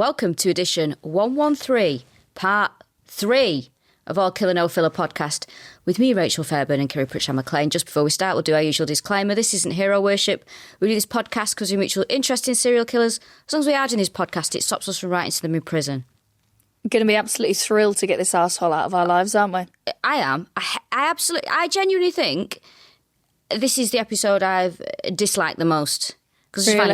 welcome to edition 113, part 3 of our Killa No Filler podcast with me, Rachel Fairburn and Kiri Pritchard-McLean. Just before we start, we'll do our usual disclaimer. This isn't hero worship. We do this podcast because we're mutual interest in serial killers. As long as we are doing this podcast, it stops us from writing to them in prison. Going to be absolutely thrilled to get this arsehole out of our lives, aren't we? I am. I genuinely think this is the episode I've disliked the most. Because I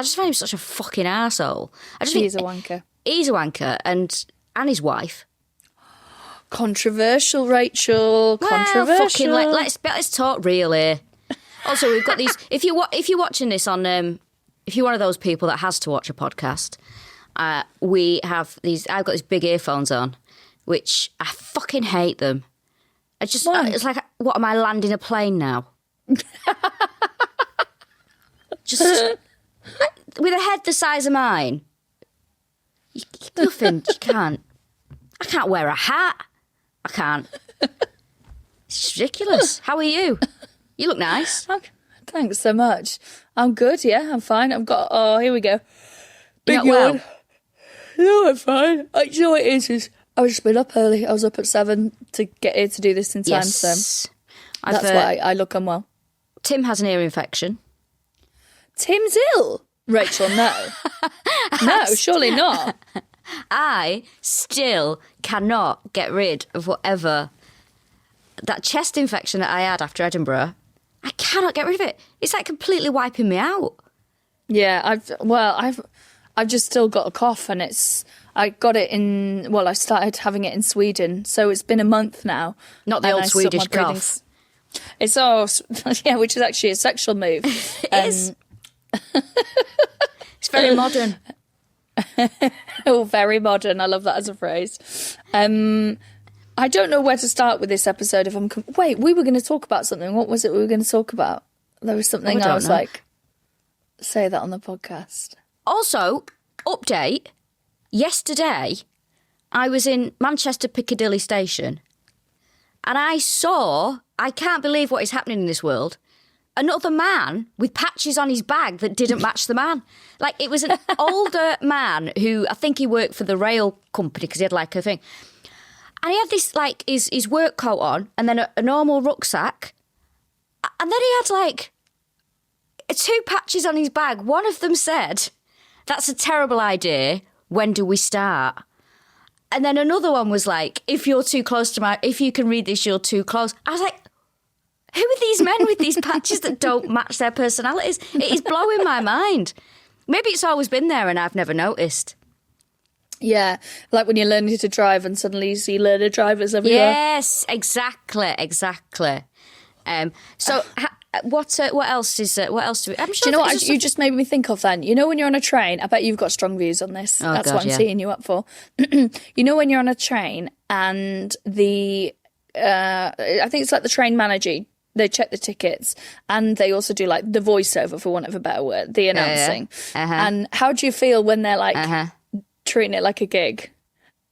just find him such a fucking arsehole. He's a wanker. He's a wanker, and his wife. Controversial, Rachel. Controversial. Let's talk real here. Also, we've got these. If you're watching this on, if you're one of those people that has to watch a podcast, we have these. I've got these big earphones on, which I fucking hate them. It's like, what am I landing a plane now? Just with a head the size of mine, nothing. You can't. I can't wear a hat. I can't. It's just ridiculous. How are you? You look nice. Thanks so much. I'm good. Yeah, I'm fine. I've got. Oh, here we go. Big yawn. No, I'm fine. You know what it is I was just been up early. I was up at 7 to get here to do this in time. Yes. So that's why I look unwell. Tim has an ear infection. Tim's ill. Rachel, no. No, surely not. I still cannot get rid of whatever that chest infection that I had after Edinburgh. I cannot get rid of it. It's like completely wiping me out. Yeah, I've just still got a cough, and I got it I started having it in Sweden, so it's been a month now. Not the old Swedish cough. It's which is actually a sexual move. It is. It's very modern. Oh, very modern. I love that as a phrase. I don't know where to start with this episode. Wait, we were going to talk about something. What was it we were going to talk about? There was something I was know. Like, say that on the podcast. Also, update. Yesterday, I was in Manchester Piccadilly Station, and I can't believe what is happening in this world. Another man with patches on his bag that didn't match the man. Like, it was an older man who, I think he worked for the rail company because he had like a thing. And he had this, like, his work coat on and then a normal rucksack. And then he had, like, 2 patches on his bag. One of them said, "That's a terrible idea. When do we start?" And then another one was like, if you can read this, you're too close. I was like, who are these men with these patches that don't match their personalities? It is blowing my mind. Maybe it's always been there and I've never noticed. Yeah, like when you're learning to drive and suddenly you see learner drivers everywhere. Yes, exactly. What else do we... I'm sure do you know what you just made me think of then? You know when you're on a train, I bet you've got strong views on this. Oh, That's God, what I'm seeing you up for. You know when you're on a train and I think it's like the train manager, they check the tickets and they also do like the voiceover, for want of a better word, the announcing. Yeah. Uh-huh. And how do you feel when they're like treating it like a gig?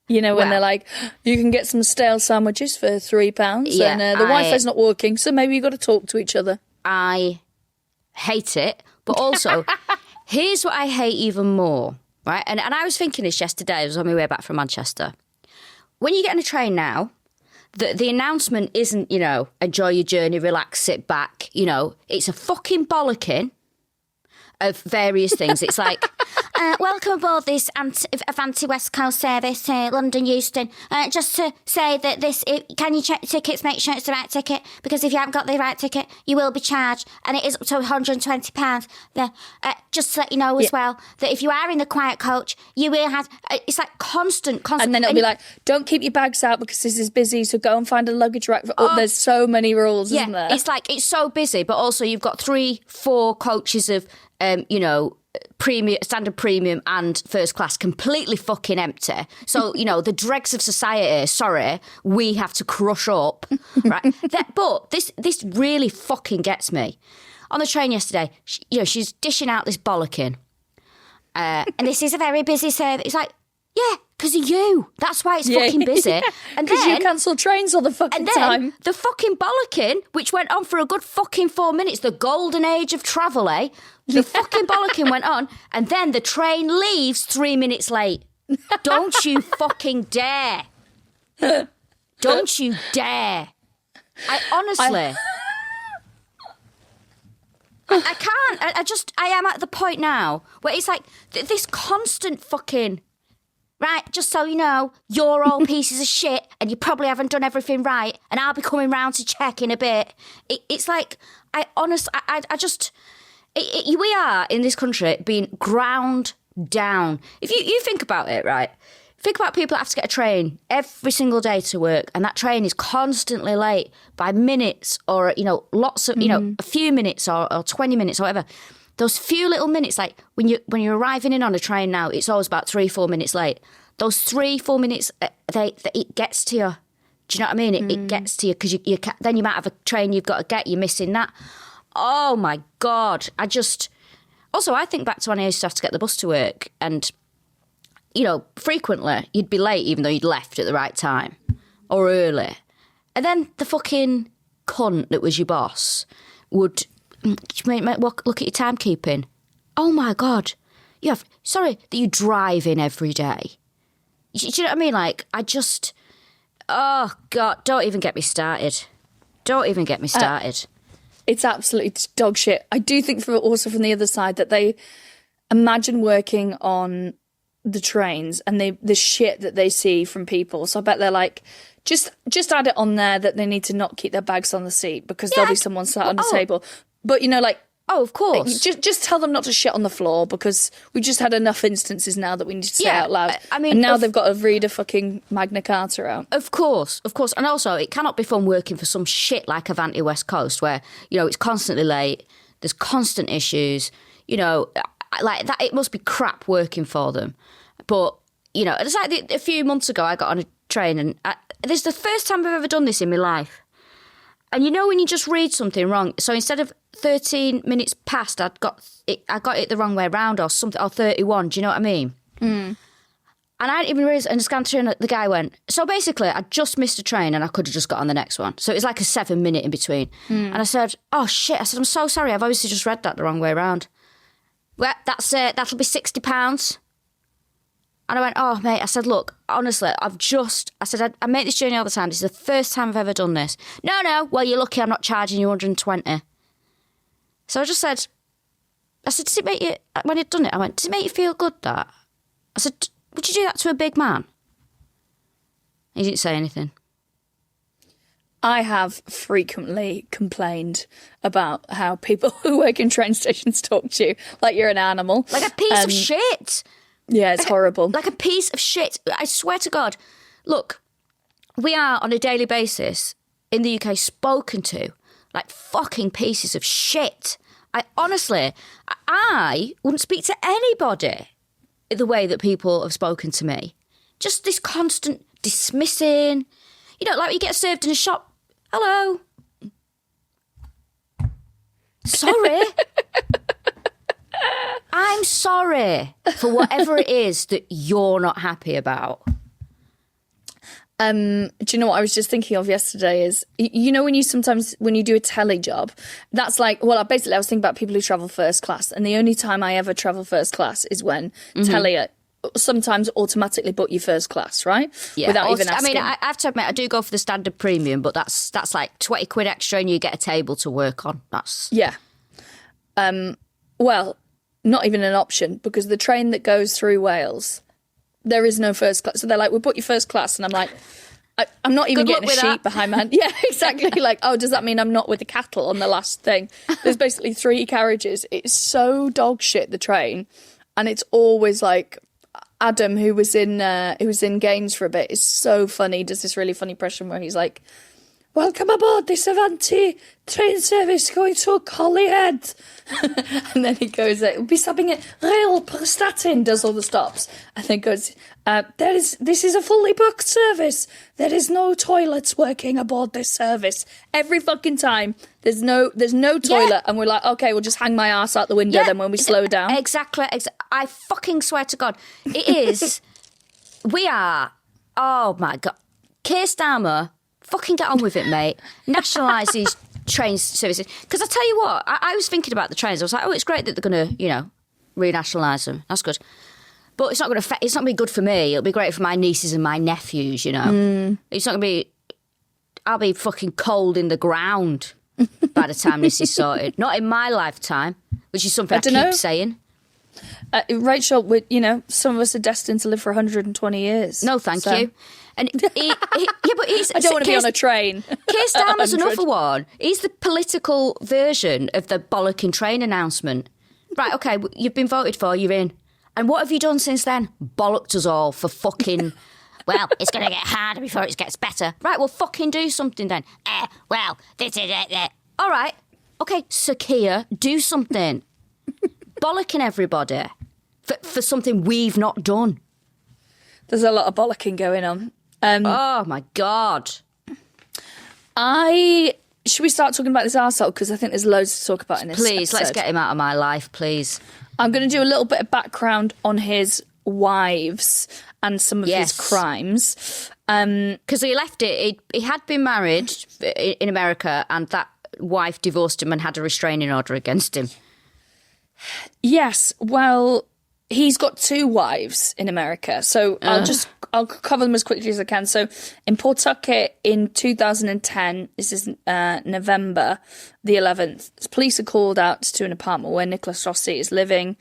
You know, when they're like, you can get some stale sandwiches for £3 and the Wi-Fi's not working, so maybe you've got to talk to each other. I hate it, but also, here's what I hate even more, right? And I was thinking this yesterday, I was on my way back from Manchester. When you get on a train now, the announcement isn't, enjoy your journey, relax, sit back. It's a fucking bollocking of various things. It's like, welcome aboard this Avanti-West Coast service, London Euston. Just to say that can you check the tickets, make sure it's the right ticket, because if you haven't got the right ticket, you will be charged, and it is up to £120. Just to let you know as well, that if you are in the quiet coach, you will have, it's like constant. And then it'll be like, don't keep your bags out because this is busy, so go and find a luggage rack. There's so many rules, isn't there? It's like, it's so busy, but also you've got 3-4 coaches of, premium, standard premium and first class completely fucking empty. So, the dregs of society, we have to crush up, right? But this really fucking gets me. On the train yesterday, she's dishing out this bollocking. And this is a very busy service. It's like, Yeah, because of you. That's why it's fucking busy. Yeah. And Because then you cancel trains all the fucking and then time. the fucking bollocking, which went on for a good fucking 4 minutes, the golden age of travel, eh? The fucking bollocking went on, and then the train leaves 3 minutes late. Don't you fucking dare. Don't you dare. I honestly... I can't. I am at the point now where it's like this constant fucking... Right, just so you know, you're all pieces of shit and you probably haven't done everything right and I'll be coming round to check in a bit. It's like, we are in this country being ground down. If you think about it, right, think about people that have to get a train every single day to work and that train is constantly late by minutes or, lots of, a few minutes or 20 minutes or whatever. Those few little minutes, like when you're arriving in on a train now, it's always about 3-4 minutes late. Those 3-4 minutes, it gets to you. Do you know what I mean? It gets to you because then you might have a train you've got to get. You're missing that. Oh my God! Also, I think back to when I used to have to get the bus to work, and frequently you'd be late even though you'd left at the right time or early, and then the fucking cunt that was your boss would. Look at your timekeeping. Oh my God. Sorry that you drive in every day. Do you know what I mean? Like, oh God, don't even get me started. Don't even get me started. It's absolutely dog shit. I do think also from the other side that they imagine working on the trains and the shit that they see from people. So I bet they're like, just add it on there that they need to not keep their bags on the seat because there'll be someone sat on the table. But, oh, of course. Just tell them not to shit on the floor because we've just had enough instances now that we need to say out loud. I mean, and now they've got to read a fucking Magna Carta out. Of course. And also, it cannot be fun working for some shit like Avanti West Coast where, it's constantly late, there's constant issues, like that. It must be crap working for them. But, it's like a few months ago I got on a train and this is the first time I've ever done this in my life. And when you just read something wrong, so instead of 13 minutes past, I got it the wrong way round or something, or 31, do you know what I mean? And I didn't even realise, and scanned through and the guy went, so basically I just missed a train and I could have just got on the next one. So it was like a 7-minute in between. And I said, oh shit, I'm so sorry, I've obviously just read that the wrong way round. Well, that'll be £60. And I went, oh, mate, I said, look, honestly, I make this journey all the time. This is the first time I've ever done this. No, well, you're lucky I'm not charging you 120. So I said, does it make you, when he'd done it, I went, does it make you feel good, that? I said, would you do that to a big man? He didn't say anything. I have frequently complained about how people who work in train stations talk to you like you're an animal. Like a piece of shit. Yeah, it's horrible. Like a piece of shit. I swear to God. Look, we are on a daily basis in the UK spoken to like fucking pieces of shit. I wouldn't speak to anybody the way that people have spoken to me. Just this constant dismissing. Like when you get served in a shop. Hello. Sorry. I'm sorry for whatever it is that you're not happy about. Do you know what I was just thinking of yesterday is, when you do a telly job, that's like, well, basically I was thinking about people who travel first class, and the only time I ever travel first class is when telly sometimes automatically book you first class, right? Yeah. Without even asking. I mean, I have to admit, I do go for the standard premium, but that's like 20 quid extra and you get a table to work on. That's... Yeah. Well, not even an option, because the train that goes through Wales, there is no first class. So they're like, we'll put you first class. And I'm like, I'm not even getting a sheet behind my hand. Yeah, exactly. Like, oh, does that mean I'm not with the cattle on the last thing? There's basically 3 carriages. It's so dog shit, the train. And it's always like, Adam, who was in Gaines for a bit, is so funny. He does this really funny impression where he's like, welcome aboard this Avanti train service going to Collyhead. And then he goes, we'll be stopping at Rail Prestatyn, does all the stops. And then goes, this is a fully booked service. There is no toilets working aboard this service. Every fucking time, there's no toilet. And we're like, okay, we'll just hang my ass out the window then when we slow down. Exactly. I fucking swear to God. It is... We are. Oh my God. Keir Starmer, fucking get on with it, mate. Nationalise these train services. Because I tell you what, I was thinking about the trains. I was like, oh, it's great that they're going to, renationalise them. That's good. But it's not going to be good for me. It'll be great for my nieces and my nephews, It's not going to be. I'll be fucking cold in the ground by the time this is sorted. Not in my lifetime, which is something I keep saying. Rachel, some of us are destined to live for 120 years. No, thank you. And but he's. I don't want to be on a train. Keir Starmer's another one. He's the political version of the bollocking train announcement. Right, okay, you've been voted for, you're in. And what have you done since then? Bollocked us all for fucking... Well, it's going to get harder before it gets better. Right, well, fucking do something then. This is it. All right. Okay, Sir Keir, do something. Bollocking everybody for something we've not done. There's a lot of bollocking going on. Oh, my God. Should we start talking about this arsehole? Because I think there's loads to talk about in this Please, episode. let's get him out of my life, please. I'm going to do a little bit of background on his wives and some of his crimes. Because he left it. He had been married in America, and that wife divorced him and had a restraining order against him. Yes, well, he's got 2 wives in America, so I'll cover them as quickly as I can. So in Pawtucket in 2010, this is November the 11th, police are called out to an apartment where Nicholas Rossi is living.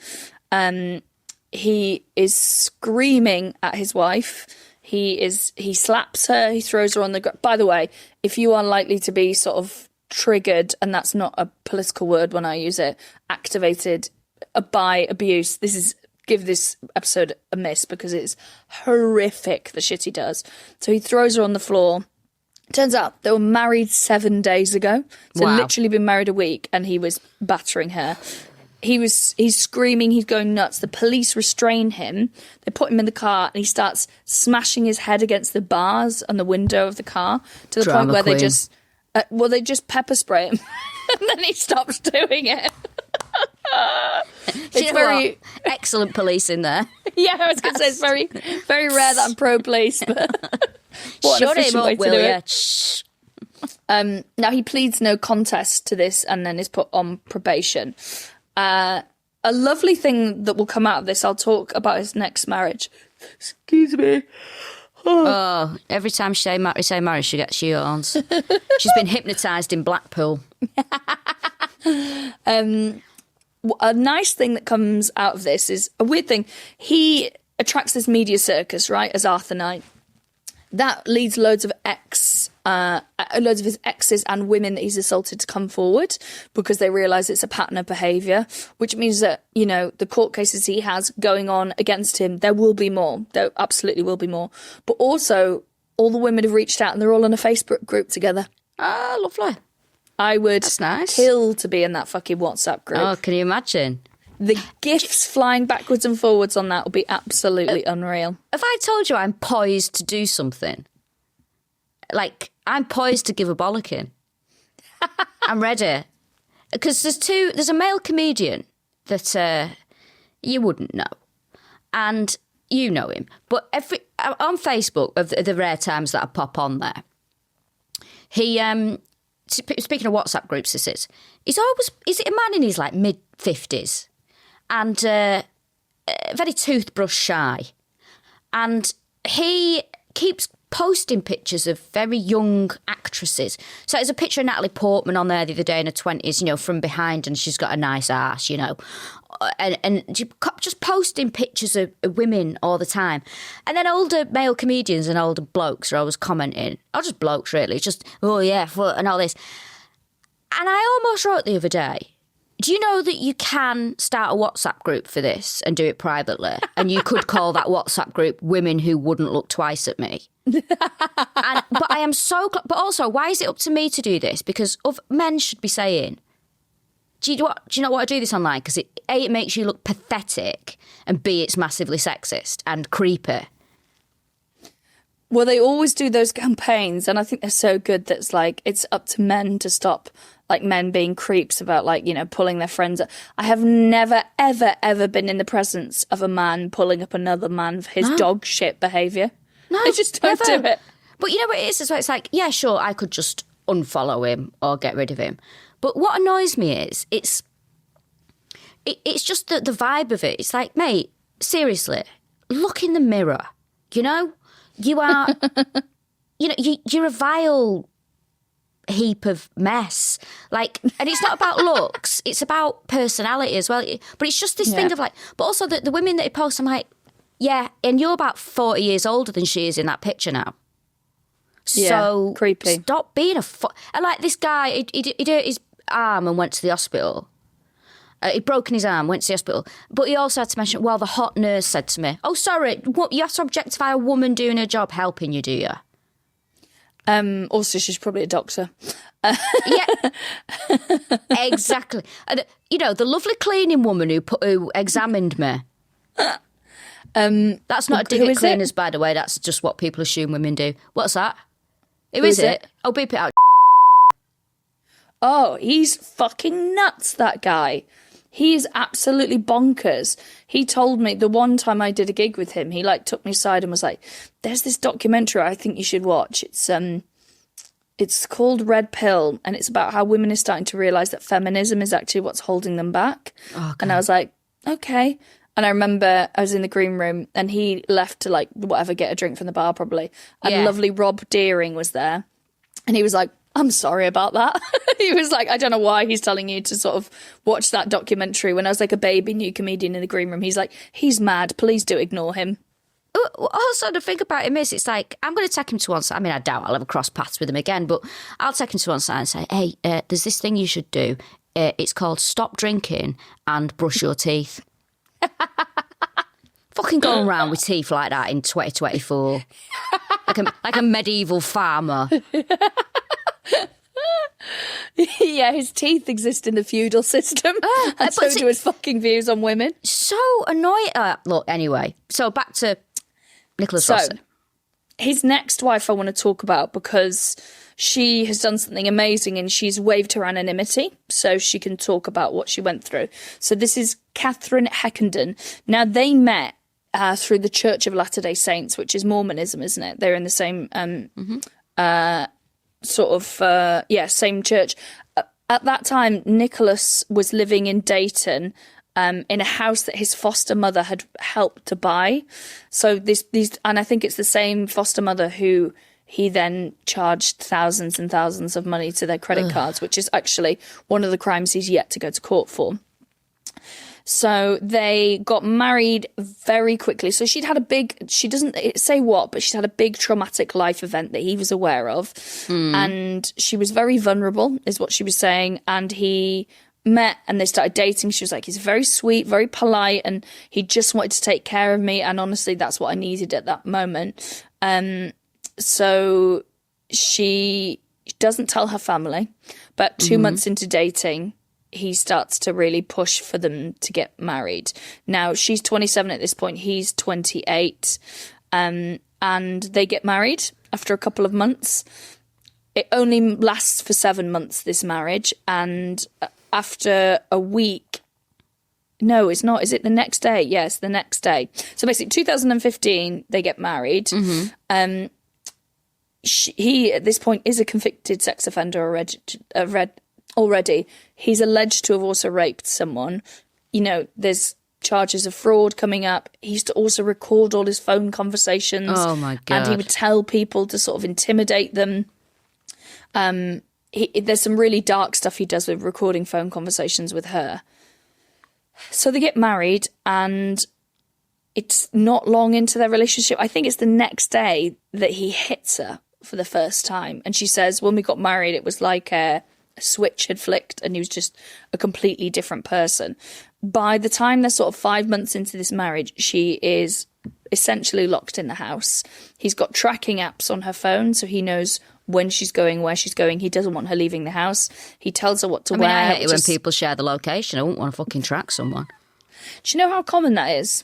He is screaming at his wife. He slaps her, he throws her on the ground. By the way, if you are likely to be sort of triggered, and that's not a political word when I use it, activated by abuse, give this episode a miss because it's horrific, the shit he does. So he throws her on the floor. Turns out they were married 7 days ago. So literally been married a week, and he was battering her. He's screaming, he's going nuts. The police restrain him. They put him in the car, and he starts smashing his head against the bars on the window of the car to the point where they just pepper spray him. And then he stops doing it. It's very excellent police in there. Yeah, I was going to say it's very, very rare that I'm pro police, but what an efficient way to do it. Now he pleads no contest to this, and then is put on probation. A lovely thing that will come out of this, I'll talk about his next marriage. Excuse me. Oh, every time she say marriage, she gets yawns. She's been hypnotised in Blackpool. A nice thing that comes out of this is a weird thing. He attracts this media circus, right, as Arthur Knight. That leads loads of his exes and women that he's assaulted to come forward because they realise it's a pattern of behaviour, which means that, the court cases he has going on against him, there will be more. There absolutely will be more. But also, all the women have reached out and they're all in a Facebook group together. Ah, lovely. I would nice. kill to be in that fucking WhatsApp group. Oh, can you imagine? The gifs flying backwards and forwards on that will be absolutely unreal. If I told you I'm poised to do something, like I'm poised to give a bollocking, I'm ready. Because there's a male comedian that you wouldn't know, and you know him. But on Facebook, of the rare times that I pop on there, he speaking of WhatsApp groups, is it a man in his mid-50s and very toothbrush shy, and he keeps posting pictures of very young actresses. So there's a picture of Natalie Portman on there the other day in her 20s, from behind, and she's got a nice ass, and just posting pictures of women all the time. And then older male comedians and older blokes are always commenting, or just blokes really, just, oh yeah, and all this. And I almost wrote the other day, do you know that you can start a WhatsApp group for this and do it privately? And you could call that WhatsApp group Women Who Wouldn't Look Twice at Me. But I am so... But also, why is it up to me to do this? Because men should be saying, do you not want to do this online? Because A, it makes you look pathetic, and B, it's massively sexist and creepy. Well, they always do those campaigns, and I think they're so good that it's up to men to stop like men being creeps about like, pulling their friends up. I have never, ever, ever been in the presence of a man pulling up another man for his dog shit behaviour. No, I just don't do it. But you know what it is as well? It's like, yeah, sure, I could just unfollow him or get rid of him. But what annoys me is it's just the vibe of it. It's like, mate, seriously, look in the mirror. You are, you're a vile heap of mess. Like, and it's not about looks, it's about personality as well. But it's just this thing of like, but also the women that he posts, I'm like, yeah, and you're about 40 years older than she is in that picture now. So creepy. Stop being and like this guy, he hurt his arm and went to the hospital. He'd broken his arm, went to the hospital. But he also had to mention, well, the hot nurse said to me, oh, sorry, what, you have to objectify a woman doing her job helping you, do you? Also, she's probably a doctor. Yeah, exactly. And, the lovely cleaning woman who examined me. That's not a dig at cleaners, by the way. That's just what people assume women do. What's that? Who is it? Oh, beep it out. Oh, he's fucking nuts, that guy. He is absolutely bonkers. He told me the one time I did a gig with him, he took me aside and was like, there's this documentary I think you should watch. It's called Red Pill, and it's about how women are starting to realise that feminism is actually what's holding them back. Okay. And I was like, okay. And I remember I was in the green room and he left to get a drink from the bar probably. And lovely Rob Deering was there. And he was like, I'm sorry about that. He was like, I don't know why he's telling you to sort of watch that documentary when I was like a baby new comedian in the green room. He's like, he's mad. Please do ignore him. Also, the thing about him is, it's like, I'm going to take him to one side. I mean, I doubt I'll ever cross paths with him again, but I'll take him to one side and say, hey, there's this thing you should do. It's called stop drinking and brush your teeth. Fucking going around with teeth like that in 2024. like a medieval farmer. Yeah, his teeth exist in the feudal system. And so do his fucking views on women. So annoying. Look, anyway, so back to Nicholas Rossi. His next wife I want to talk about because she has done something amazing and she's waived her anonymity so she can talk about what she went through. So this is Katherine Hecken. Now, they met through the Church of Latter-day Saints, which is Mormonism, isn't it? They're in the same same church. At that time, Nicholas was living in Dayton in a house that his foster mother had helped to buy. So and I think it's the same foster mother who he then charged thousands and thousands of money to their credit cards, which is actually one of the crimes he's yet to go to court for. So they got married very quickly. So she doesn't say what, but she'd had a big traumatic life event that he was aware of. And she was very vulnerable, is what she was saying. And he met and they started dating. She was like, he's very sweet, very polite, and he just wanted to take care of me. And honestly, that's what I needed at that moment. So she doesn't tell her family, but 2 months into dating, he starts to really push for them to get married. Now, she's 27 at this point, he's 28, and they get married after a couple of months. It only lasts for 7 months, this marriage, and after a week... No, it's not. Is it the next day? Yes, the next day. So basically, 2015, they get married. He, at this point, is a convicted sex offender already. He's alleged to have also raped someone. There's charges of fraud coming up. He used to also record all his phone conversations. Oh, my God. And he would tell people to sort of intimidate them. There's some really dark stuff he does with recording phone conversations with her. So they get married, and it's not long into their relationship. I think it's the next day that he hits her for the first time. And she says, when we got married, it was like a switch had flicked and he was just a completely different person. By the time they're sort of 5 months into this marriage, she is essentially locked in the house. He's got tracking apps on her phone, so he knows when she's going, where she's going. He doesn't want her leaving the house. He tells her what to wear. I hate it when people share the location. I wouldn't want to fucking track someone. Do you know how common that is?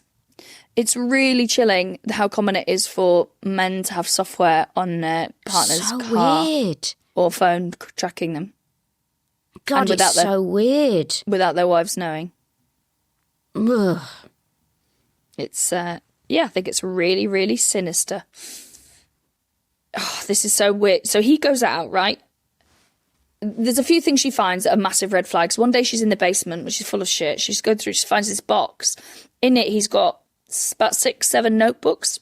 It's really chilling how common it is for men to have software on their partner's car weird. or phone tracking them. God, it's so weird. Without their wives knowing. Ugh. It's, I think it's really, really sinister. Oh, this is so weird. So he goes out, right? There's a few things she finds that are massive red flags. One day she's in the basement, which is full of shit. She's going through, she finds this box. In it, he's got about 6-7 notebooks.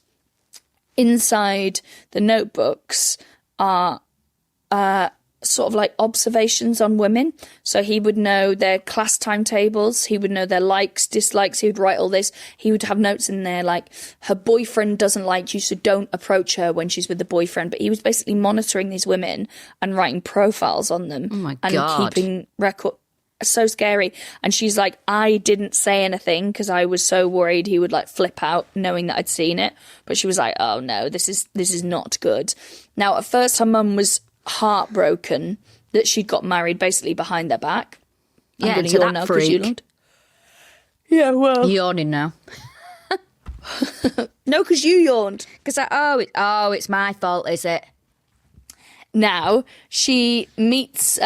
Inside the notebooks are sort of like observations on women. So he would know their class timetables. He would know their likes, dislikes. He would write all this. He would have notes in there like, her boyfriend doesn't like you, so don't approach her when she's with the boyfriend. But he was basically monitoring these women and writing profiles on them. Oh my and God. Keeping record. So scary. And she's like, I didn't say anything because I was so worried he would like flip out knowing that I'd seen it. But she was like, oh no, this is not good. Now, at first her mum was heartbroken that she'd got married basically behind their back. Yeah, to that freak. Yeah, well. Yawning now. No, because you yawned. Because it's my fault, is it? Now, she meets,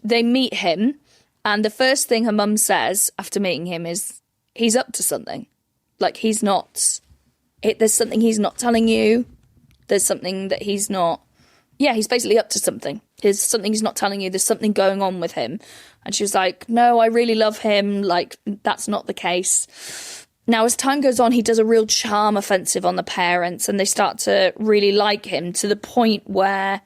they meet him, and the first thing her mum says after meeting him is, he's up to something. Like, he's not, there's something he's not telling you. There's something that he's not, he's basically up to something. There's something he's not telling you. There's something going on with him. And she was like, no, I really love him. Like, that's not the case. Now, as time goes on, he does a real charm offensive on the parents, and they start to really like him to the point where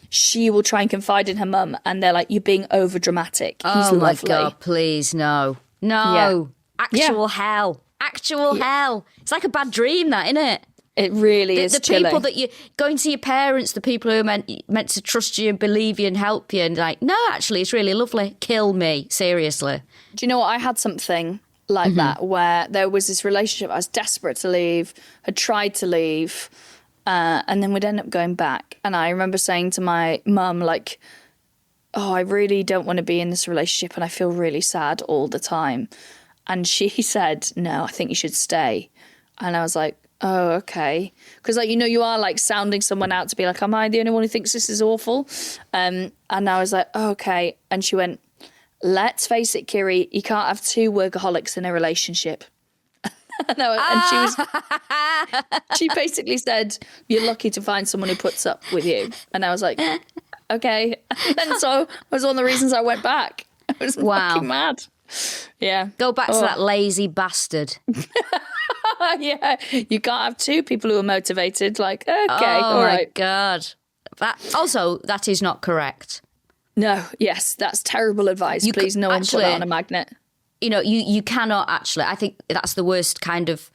she will try and confide in her mum, and they're like, you're being over dramatic. He's lovely. My God, please, no. No. Yeah. Hell. Actual hell. It's like a bad dream, that, isn't it? It really is chilling. The people that you going to your parents, the people who are meant to trust you and believe you and help you, and like, no, actually, it's really lovely. Kill me, seriously. Do you know what? I had something like that where there was this relationship. I was desperate to leave, had tried to leave, and then we'd end up going back. And I remember saying to my mum, like, oh, I really don't want to be in this relationship, and I feel really sad all the time. And she said, no, I think you should stay. And I was like, oh, okay. Because, like, you are, like, sounding someone out to be like, am I the only one who thinks this is awful? And I was like, oh, okay. And she went, let's face it, Kiri, you can't have two workaholics in a relationship. She basically said, you're lucky to find someone who puts up with you. And I was like, okay. And so it was one of the reasons I went back. I was fucking mad. Yeah. Go back to that lazy bastard. Yeah, you can't have two people who are motivated. Like, okay, all right. Oh my God. That is not correct. No, yes, that's terrible advice. Please, no one put that on a magnet. You cannot actually. I think that's the worst kind of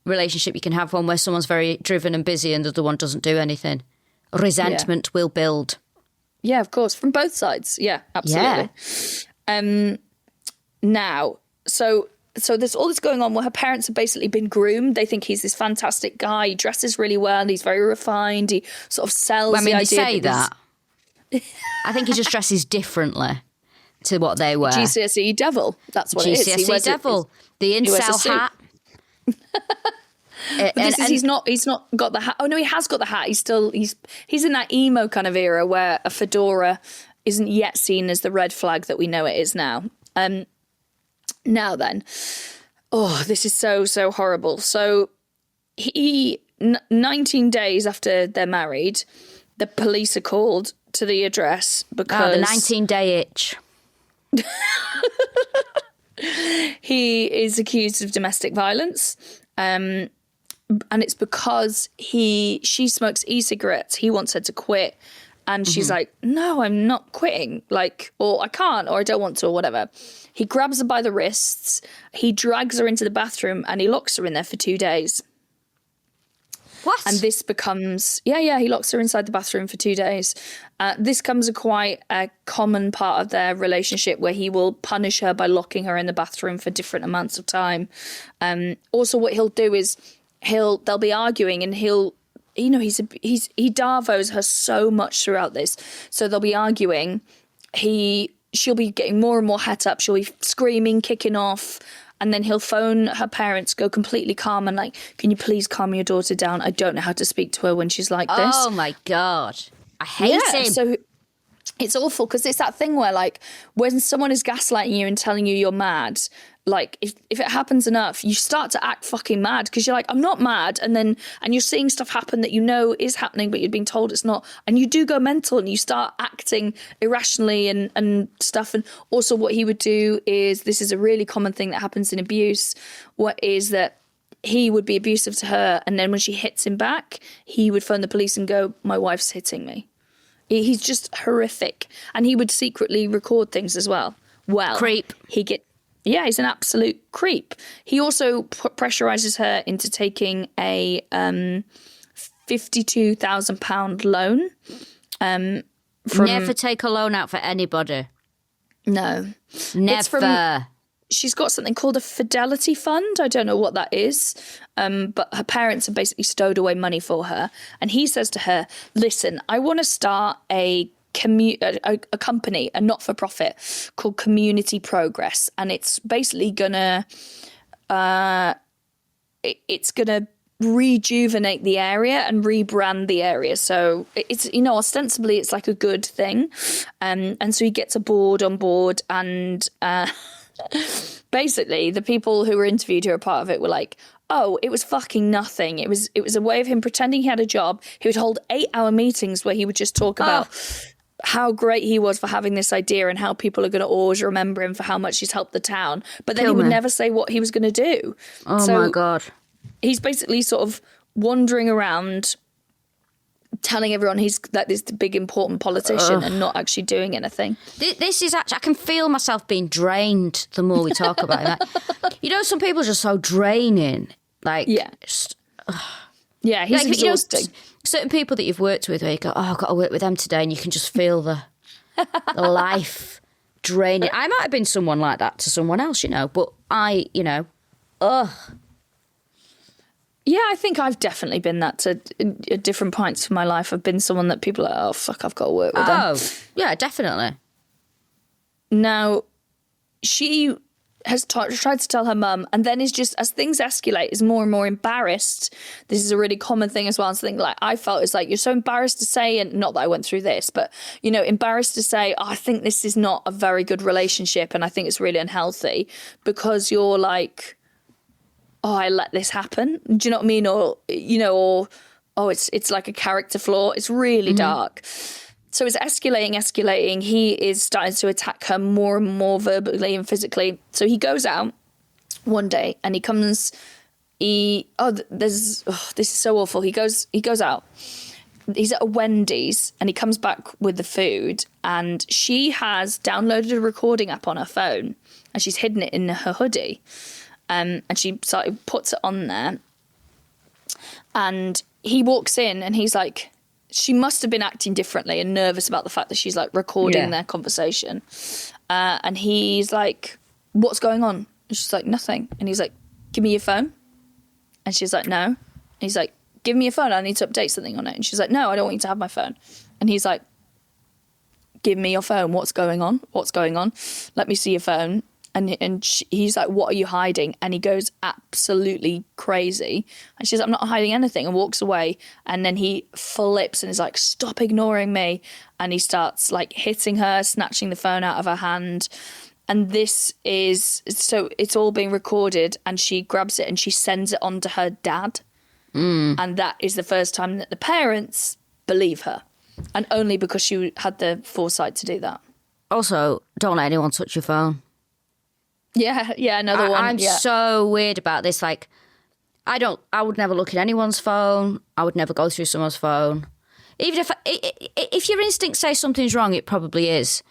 relationship you can have, one where someone's very driven and busy and the other one doesn't do anything. Resentment will build. Yeah, of course, from both sides. Yeah, absolutely. Yeah. Now, so there's all this going on where her parents have basically been groomed. They think he's this fantastic guy. He dresses really well. He's very refined. He sort of sells the idea. They say that. I think he just dresses differently to what they wear. GCSE devil. That's what it is. GCSE devil. The incel hat. He's not got the hat. Oh no, he has got the hat. He's in that emo kind of era where a fedora isn't yet seen as the red flag that we know it is now. Now then, this is so horrible. So 19 days after they're married, the police are called to the address because... the 19-day itch. He is accused of domestic violence. And it's because she smokes e-cigarettes. He wants her to quit. And she's like, no, I'm not quitting. Like, or I can't, or I don't want to, or whatever. He grabs her by the wrists. He drags her into the bathroom and he locks her in there for 2 days. What? And this becomes, he locks her inside the bathroom for 2 days. This becomes quite a common part of their relationship where he will punish her by locking her in the bathroom for different amounts of time. Also, what he'll do is they'll be arguing and he'll, he Darvos her so much throughout this. So they'll be arguing. She'll be getting more and more het up. She'll be screaming, kicking off. And then he'll phone her parents, go completely calm and like, can you please calm your daughter down? I don't know how to speak to her when she's like this. Oh my God. I hate him. It's awful because it's that thing where, like, when someone is gaslighting you and telling you you're mad, like, if it happens enough, you start to act fucking mad because you're like, I'm not mad. And you're seeing stuff happen that you know is happening, but you're being told it's not. And you do go mental and you start acting irrationally and stuff. And also what he would do is, this is a really common thing that happens in abuse, what is that he would be abusive to her. And then when she hits him back, he would phone the police and go, my wife's hitting me. He's just horrific. And he would secretly record things as well. Well, creep. Yeah, he's an absolute creep. He also pressurizes her into taking a £52,000 loan. Never take a loan out for anybody. No. Never. She's got something called a fidelity fund. I don't know what that is. But her parents have basically stowed away money for her. And he says to her, listen, I want to start a company, a not-for-profit called Community Progress. And it's basically gonna rejuvenate the area and rebrand the area. So it's, ostensibly it's like a good thing. And so he gets a board on board and basically the people who were interviewed who were part of it were like, oh, it was fucking nothing. It was a way of him pretending he had a job. He would hold 8-hour meetings where he would just talk about how great he was for having this idea and how people are going to always remember him for how much he's helped the town. But then he would never say what he was going to do. Oh, so my God. He's basically sort of wandering around telling everyone he's like this big important politician and not actually doing anything. This is actually, I can feel myself being drained the more we talk about it. Like, some people are just so draining. Like, yeah. Yeah, he's like, exhausting. Certain people that you've worked with where you go, oh, I've got to work with them today, and you can just feel the life draining. I might have been someone like that to someone else, but ugh. Yeah, I think I've definitely been that at different points of my life. I've been someone that people are like, oh, fuck, I've got to work with them. Oh, yeah, definitely. Now, she has tried to tell her mum, and then is just, as things escalate, is more and more embarrassed. This is a really common thing as well. And something like I felt is like, you're so embarrassed to say, and not that I went through this, but, embarrassed to say, oh, I think this is not a very good relationship and I think it's really unhealthy, because you're like, oh, I let this happen. Do you know what I mean? Or, it's like a character flaw. It's really dark. So it's escalating. He is starting to attack her more and more verbally and physically. So he goes out one day and he comes, this is so awful. He goes out. He's at a Wendy's and he comes back with the food, and she has downloaded a recording app on her phone and she's hidden it in her hoodie. And she puts it on there, and he walks in and he's like, she must have been acting differently and nervous about the fact that she's like recording their conversation. And he's like, what's going on? And she's like, nothing. And he's like, give me your phone. And she's like, no. And he's like, give me your phone. I need to update something on it. And she's like, no, I don't want you to have my phone. And he's like, give me your phone. What's going on? Let me see your phone. And he's like, what are you hiding? And he goes absolutely crazy. And she's like, I'm not hiding anything, and walks away. And then he flips and is like, stop ignoring me. And he starts like hitting her, snatching the phone out of her hand. And this is, so it's all being recorded, and she grabs it and she sends it on to her dad. And that is the first time that the parents believe her. And only because she had the foresight to do that. Also, don't let anyone touch your phone. Yeah, another one. I'm so weird about this. Like, I would never look at anyone's phone. I would never go through someone's phone. Even if your instincts say something's wrong, it probably is.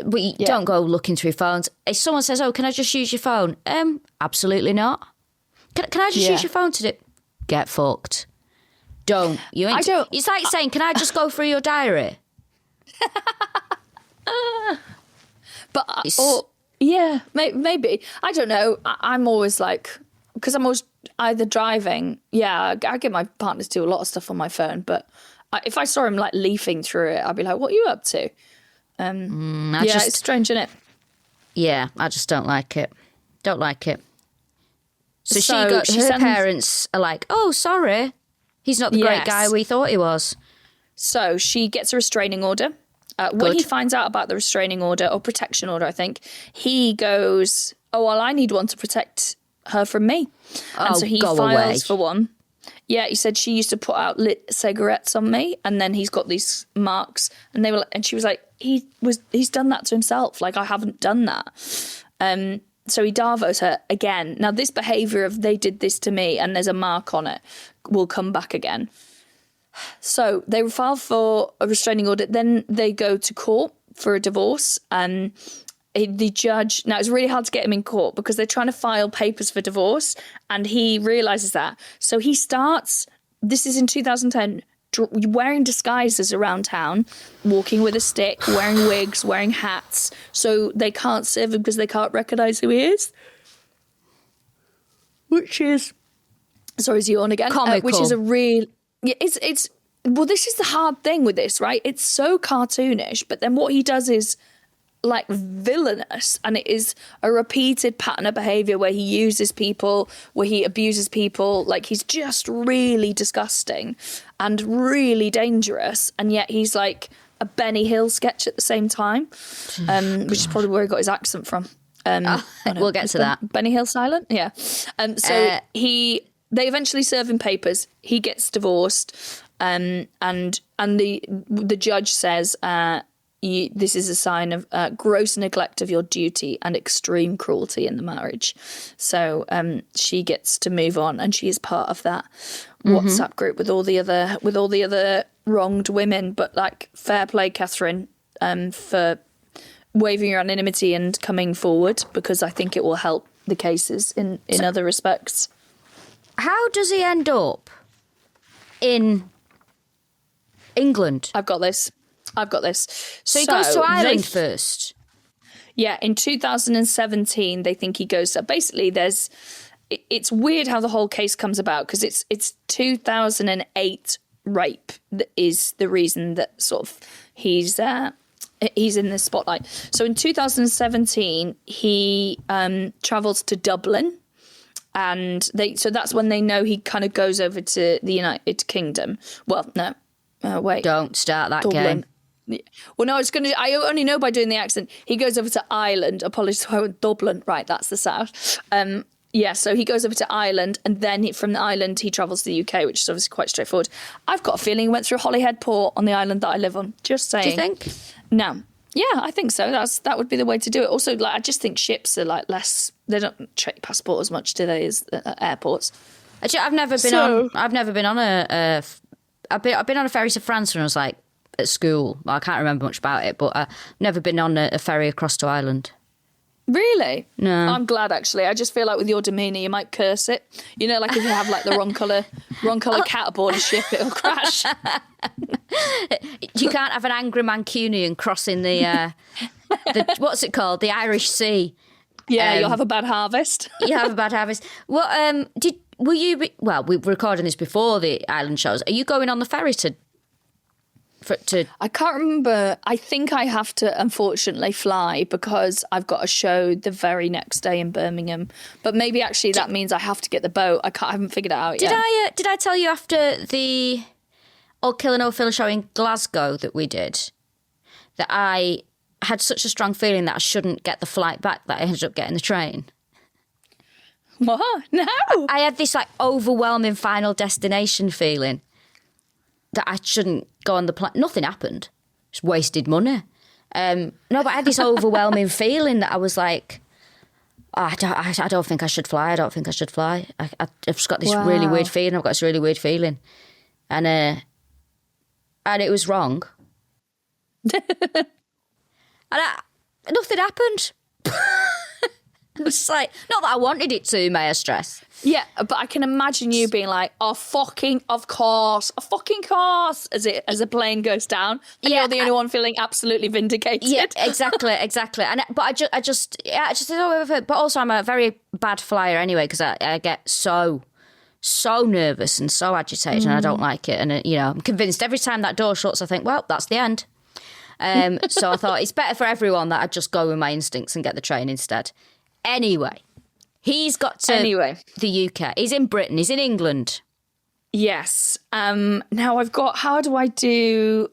But you don't go looking through phones. If someone says, oh, can I just use your phone? Absolutely not. Can I just use your phone to do? Get fucked. Don't. It's like saying, can I just go through your diary? Yeah, maybe. I don't know. I'm always like, because I'm always either driving. Yeah, I get my partner to do a lot of stuff on my phone. But if I saw him like leafing through it, I'd be like, what are you up to? It's strange, isn't it? Yeah, I just don't like it. Don't like it. So her parents are like, oh, sorry. He's not the great guy we thought he was. So she gets a restraining order When he finds out about the restraining order, or protection order, I think, he goes, oh, well, I need one to protect her from me. And so he files for one. Yeah, he said she used to put out lit cigarettes on me, and then he's got these marks, and she was like, he's done that to himself. Like, I haven't done that. So he Davos her again. Now, this behaviour of they did this to me and there's a mark on it will come back again. So they file for a restraining order. Then they go to court for a divorce. The judge, now it's really hard to get him in court because they're trying to file papers for divorce, and he realises that. So he starts, this is in 2010, wearing disguises around town, walking with a stick, wearing wigs, wearing hats, so they can't serve him because they can't recognise who he is. Which is, sorry, is yawn again. Comical. Which is a real, it's, well, this is the hard thing with this, right? It's so cartoonish, but then what he does is like villainous, and it is a repeated pattern of behaviour where he uses people, where he abuses people. Like, he's just really disgusting and really dangerous, and yet he's like a Benny Hill sketch at the same time, which is probably where he got his accent from. We'll get to that. Benny Hill silent, yeah. They eventually serve him papers. He gets divorced, and the judge says, this is a sign of gross neglect of your duty and extreme cruelty in the marriage. So she gets to move on, and she is part of that WhatsApp group with all the other wronged women. But like, fair play, Katherine, for waiving your anonymity and coming forward, because I think it will help the cases in other respects. How does he end up in England? I've got this. So he goes to Ireland first? Yeah, in 2017, they think he goes to... Basically, it's weird how the whole case comes about, because it's 2008 rape that is the reason that sort of he's in the spotlight. So in 2017, he travels to Dublin, and so that's when they know he kind of goes over to the United Kingdom. Well, no. Wait. Don't start that Dublin. game. Well, no, I only know by doing the accent. He goes over to Ireland. Apologies if I went Dublin. Right, that's the south. So he goes over to Ireland, and then from the island he travels to the UK, which is obviously quite straightforward. I've got a feeling he went through Holyhead Port on the island that I live on. Just saying. Do you think? No. Yeah, I think so. That would be the way to do it. Also, like, I just think ships are like less. They don't check your passport as much, do they, as airports? Actually, I've never been on a. I've been on a ferry to France when I was like at school. Well, I can't remember much about it, but I've never been on a ferry across to Ireland. Really? No. I'm glad, actually. I just feel like with your demeanour, you might curse it. You know, like if you have like the wrong colour cat aboard a ship, it'll crash. You can't have an angry Mancunian crossing the what's it called? The Irish Sea. Yeah, you'll have a bad harvest. You have a bad harvest. Well, we're recording this before the island shows. Are you going on the ferry to? I can't remember. I think I have to, unfortunately, fly because I've got a show the very next day in Birmingham. But maybe actually that means I have to get the boat. I haven't figured it out yet. Did I tell you after the All Killa No Filla show in Glasgow that we did that I had such a strong feeling that I shouldn't get the flight back, that I ended up getting the train? What? No. I had this like overwhelming final destination feeling that I shouldn't go on the plane. Nothing happened. Just wasted money. No, but I had this overwhelming feeling that I was like, I don't think I should fly. I don't think I should fly. I've just got this really weird feeling. I've got this really weird feeling. And it was wrong. And nothing happened. It was like, not that I wanted it to, may I stress. Yeah, but I can imagine you being like, of course, as a plane goes down, and you're the only one feeling absolutely vindicated. Yeah, exactly. But I just but also I'm a very bad flyer anyway, because I get so nervous and so agitated, and I don't like it. And I'm convinced every time that door shuts, I think, well, that's the end. So I thought it's better for everyone that I just go with my instincts and get the train instead. Anyway, he's got to the UK. He's in Britain. He's in England. Yes. Now I've got, how do I do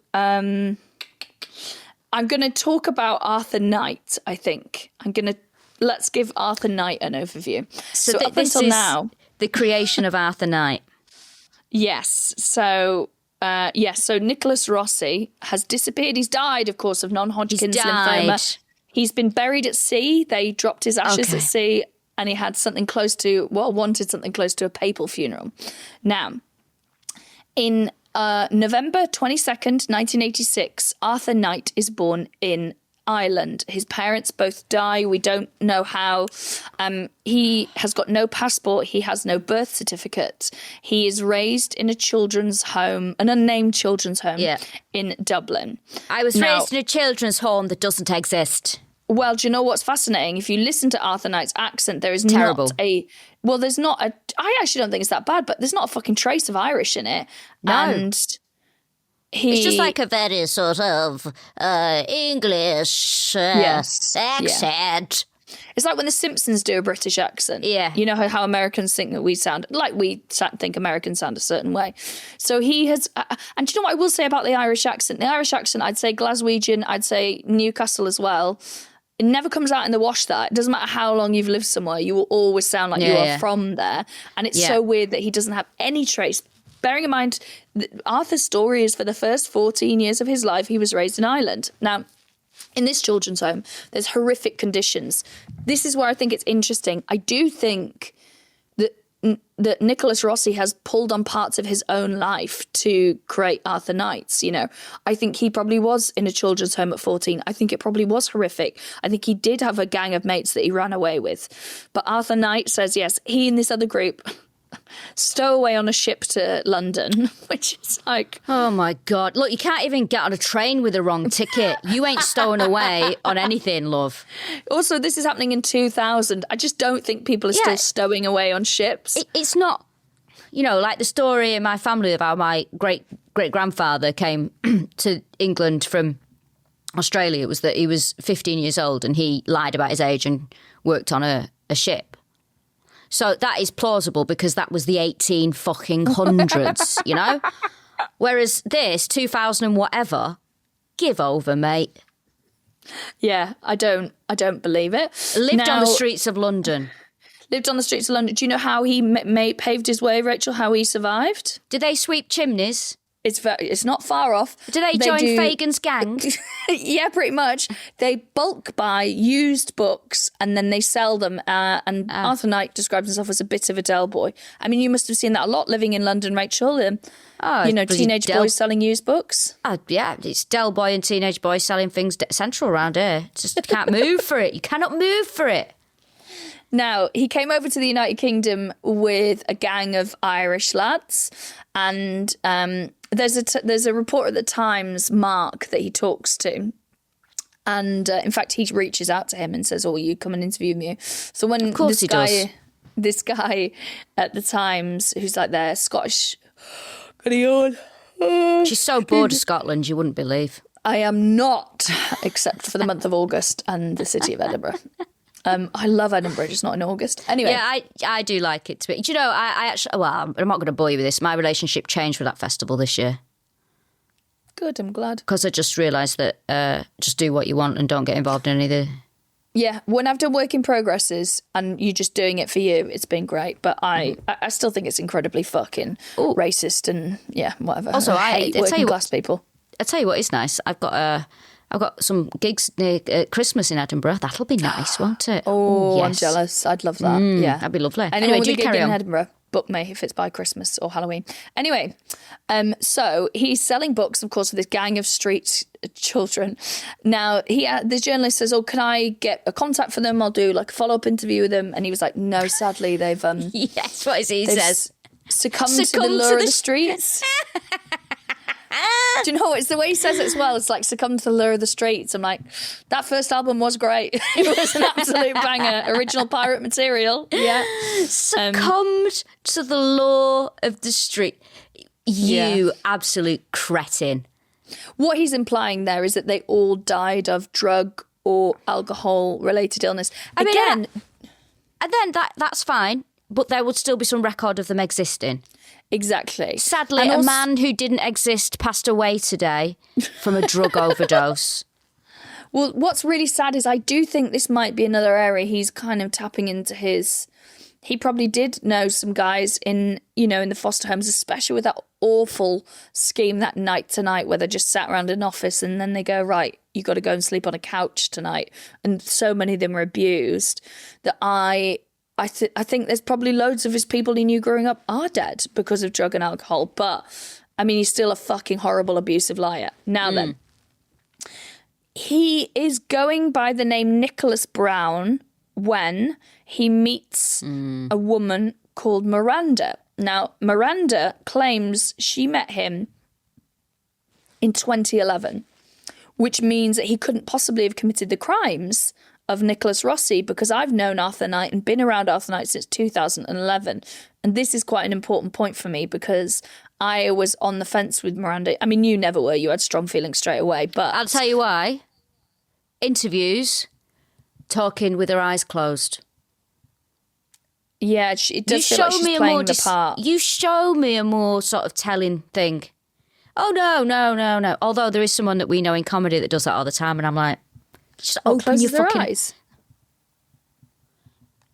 I'm going to talk about Arthur Knight, I think. Let's give Arthur Knight an overview. So up until now, the creation of Arthur Knight. Yes. So, so Nicholas Rossi has disappeared. He's died, of course, of non-Hodgkin's lymphoma. He's been buried at sea. They dropped his ashes at sea, and he had wanted something close to a papal funeral. Now, in November 22nd, 1986, Arthur Knight is born in Ireland. His parents both die. We don't know how. He has got no passport. He has no birth certificate. He is raised in a children's home, an unnamed children's home in Dublin. I was raised in a children's home that doesn't exist. Well, do you know what's fascinating? If you listen to Arthur Knight's accent, there is terrible. I actually don't think it's that bad, but there's not a fucking trace of Irish in it. No. And it's just like a very sort of English accent. It's like when The Simpsons do a British accent. Yeah. You know how Americans think that we sound, like we think Americans sound a certain way. So he has, and do you know what I will say about the Irish accent? The Irish accent, I'd say Glaswegian, I'd say Newcastle as well. It never comes out in the wash that. It doesn't matter how long you've lived somewhere, you will always sound like you are from there. And it's so weird that he doesn't have any trace. Bearing in mind, Arthur's story is for the first 14 years of his life, he was raised in Ireland. Now, in this children's home, there's horrific conditions. This is where I think it's interesting. I do think that Nicholas Rossi has pulled on parts of his own life to create Arthur Knight's, you know. I think he probably was in a children's home at 14. I think it probably was horrific. I think he did have a gang of mates that he ran away with. But Arthur Knight says, yes, he and this other group stow away on a ship to London, which is like... Oh, my God. Look, you can't even get on a train with the wrong ticket. You ain't stowing away on anything, love. Also, this is happening in 2000. I just don't think people are still stowing away on ships. It's not, you know, like the story in my family about my great-grandfather came to England from Australia. It was that he was 15 years old and he lied about his age and worked on a ship. So that is plausible because that was the 1800s, you know? Whereas this, 2000 and whatever, give over, mate. Yeah, I don't believe it. Lived on the streets of London. Lived on the streets of London. Do you know how he paved his way, Rachel, how he survived? Did they sweep chimneys? It's not far off. Do they join Fagan's gang? Yeah, pretty much. They bulk buy used books and then they sell them. Arthur Knight describes himself as a bit of a Del boy. I mean, you must have seen that a lot living in London, Rachel. Teenage boys selling used books. Yeah, it's Del boy and teenage boys selling things central around here. Just you can't move for it. You cannot move for it. Now, he came over to the United Kingdom with a gang of Irish lads, and there's a reporter at the Times, Mark, that he talks to. And in fact, he reaches out to him and says, "Oh, will you come and interview me?" So when of course this guy at the Times, who's like their Scottish, she's so bored of Scotland, you wouldn't believe. I am not, except for the month of August and the city of Edinburgh. I love Edinburgh, just not in August. Anyway. Yeah, I do like it. Do you know, I actually, well, I'm not going to bore you with this. My relationship changed with that festival this year. Good, I'm glad. Because I just realised that just do what you want and don't get involved in any of the... Yeah, when I've done work in progresses and you're just doing it for you, it's been great. But I still think it's incredibly fucking racist and, whatever. Also, I hate working class people. I'll tell you what is nice. I've got some gigs near Christmas in Edinburgh. That'll be nice, won't it? Oh, yes. I'm jealous. I'd love that. Yeah, that'd be lovely. Anyway, do carry on. In Edinburgh, book me if it's by Christmas or Halloween. Anyway, so he's selling books, of course, with this gang of street children. Now, the journalist says, "Oh, can I get a contact for them? I'll do like a follow-up interview with them." And he was like, "No, sadly, they've yes, what is he says? Succumbed to the lure of the streets." Do you know, it's the way he says it as well. It's like succumb to the lure of the streets. I'm like, that first album was great. It was an absolute banger. Original pirate material. Yeah. Succumbed to the lure of the street. You absolute cretin. What he's implying there is that they all died of drug or alcohol related illness. And then that's fine, but there would still be some record of them existing. Exactly. Sadly, a man who didn't exist passed away today from a drug overdose. Well, what's really sad is I do think this might be another area he's kind of tapping into his... He probably did know some guys in the foster homes, especially with that awful scheme that night tonight where they just sat around an office and then they go, right, you got to go and sleep on a couch tonight. And so many of them were abused that I think there's probably loads of his people he knew growing up are dead because of drug and alcohol. But, I mean, he's still a fucking horrible, abusive liar. Now then, he is going by the name Nicholas Brown when he meets a woman called Miranda. Now, Miranda claims she met him in 2011, which means that he couldn't possibly have committed the crimes of Nicholas Rossi because I've known Arthur Knight and been around Arthur Knight since 2011. And this is quite an important point for me because I was on the fence with Miranda. I mean, you never were. You had strong feelings straight away. But I'll tell you why. Interviews, talking with her eyes closed. Yeah, it does feel like she's playing the part. You show me a more sort of telling thing. Oh, no. Although there is someone that we know in comedy that does that all the time, and I'm like, just open your fucking eyes.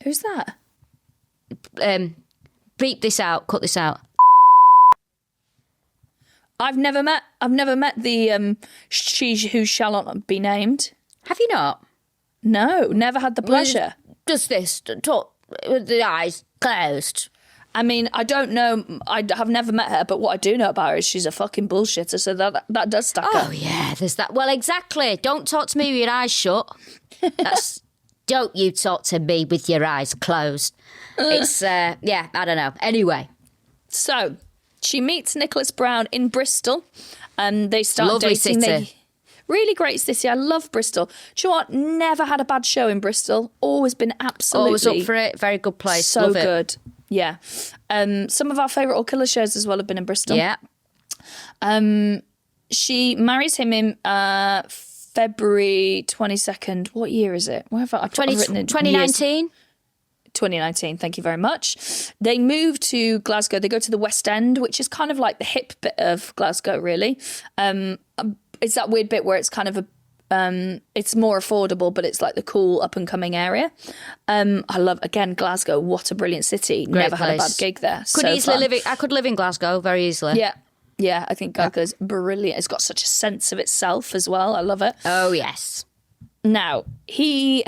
Who's that? Beep this out. Cut this out. I've never met the she who shall not be named. Have you not? No, never had the pleasure. Does this talk with the eyes closed? I mean, I don't know. I have never met her, but what I do know about her is she's a fucking bullshitter. So that does stack up. Oh yeah, there's that. Well, exactly. Don't talk to me with your eyes shut. Don't you talk to me with your eyes closed. It's I don't know. Anyway, so she meets Nicholas Brown in Bristol, and they start lovely dating. City. Really great city. I love Bristol. Do you know what? Never had a bad show in Bristol. Always been absolutely... Always up for it. Very good place. So love good. It. Yeah. Some of our favourite Killa shows as well have been in Bristol. Yeah. She marries him in February 22nd. What year is it? Where have I written it? 2019? 2019, thank you very much. They move to Glasgow. They go to the West End, which is kind of like the hip bit of Glasgow, really. It's that weird bit where it's kind of it's more affordable, but it's like the cool up and coming area. I love, again, Glasgow. What a brilliant city. Great Never place. had a bad gig there. I could live in Glasgow very easily. Yeah. I think Glasgow's brilliant. It's got such a sense of itself as well. I love it. Oh yes. Now he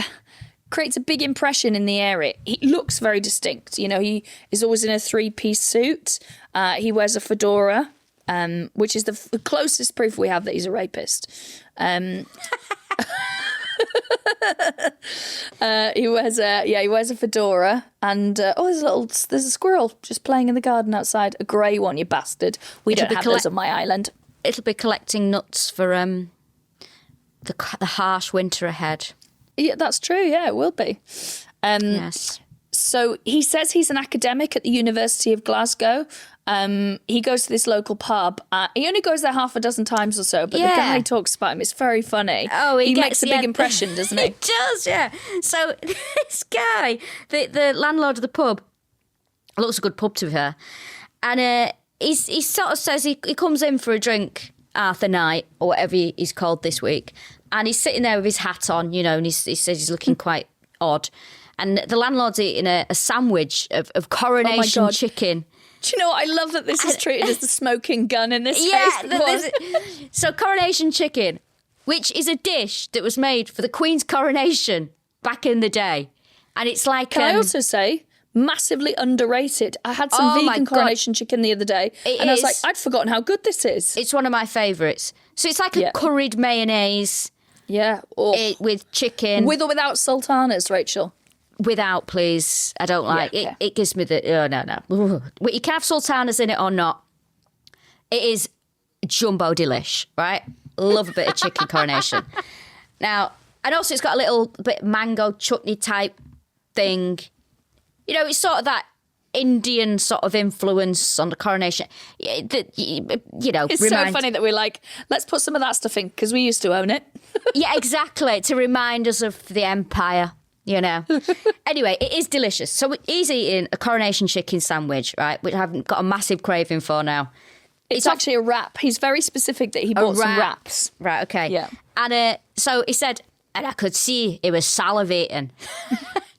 creates a big impression in the area. He looks very distinct. He is always in a 3-piece suit. He wears a fedora. Which is the closest proof we have that he's a rapist. He wears a fedora, and there's a squirrel just playing in the garden outside, a grey one, you bastard. We don't have those on my island. It'll be collecting nuts for the harsh winter ahead. Yeah, that's true. Yeah, it will be. Yes. So he says he's an academic at the University of Glasgow. He goes to this local pub. He only goes there half a dozen times or so, but the guy talks about him. It's very funny. Oh, he makes a big impression, doesn't he? He does, yeah. So this guy, the landlord of the pub, looks a good pub to her, and he sort of says he comes in for a drink, Arthur Knight, or whatever he's called this week, and he's sitting there with his hat on, and he says he's looking quite odd. And the landlord's eating a sandwich of coronation chicken. Do you know what? I love that this is treated as the smoking gun in this case. So coronation chicken, which is a dish that was made for the Queen's coronation back in the day. And it's like... Can I also say, massively underrated. I had some vegan coronation chicken the other day. I was like, I'd forgotten how good this is. It's one of my favourites. So it's like a curried mayonnaise. Yeah. With chicken. With or without sultanas, Rachel? Without, please. I don't like it. It gives me the... Oh, no. Ooh. Well, you can have sultanas in it or not. It is jumbo delish, right? Love a bit of chicken coronation. Now, and also it's got a little bit mango chutney type thing. It's sort of that Indian sort of influence on the coronation. It's so funny that we're like, let's put some of that stuff in because we used to own it. Yeah, exactly. To remind us of the empire. Anyway, it is delicious. So he's eating a coronation chicken sandwich, right, which I've got a massive craving for now. It's actually a wrap. He's very specific that he bought some wraps. Right, okay. Yeah. And so he said, and I could see he was salivating.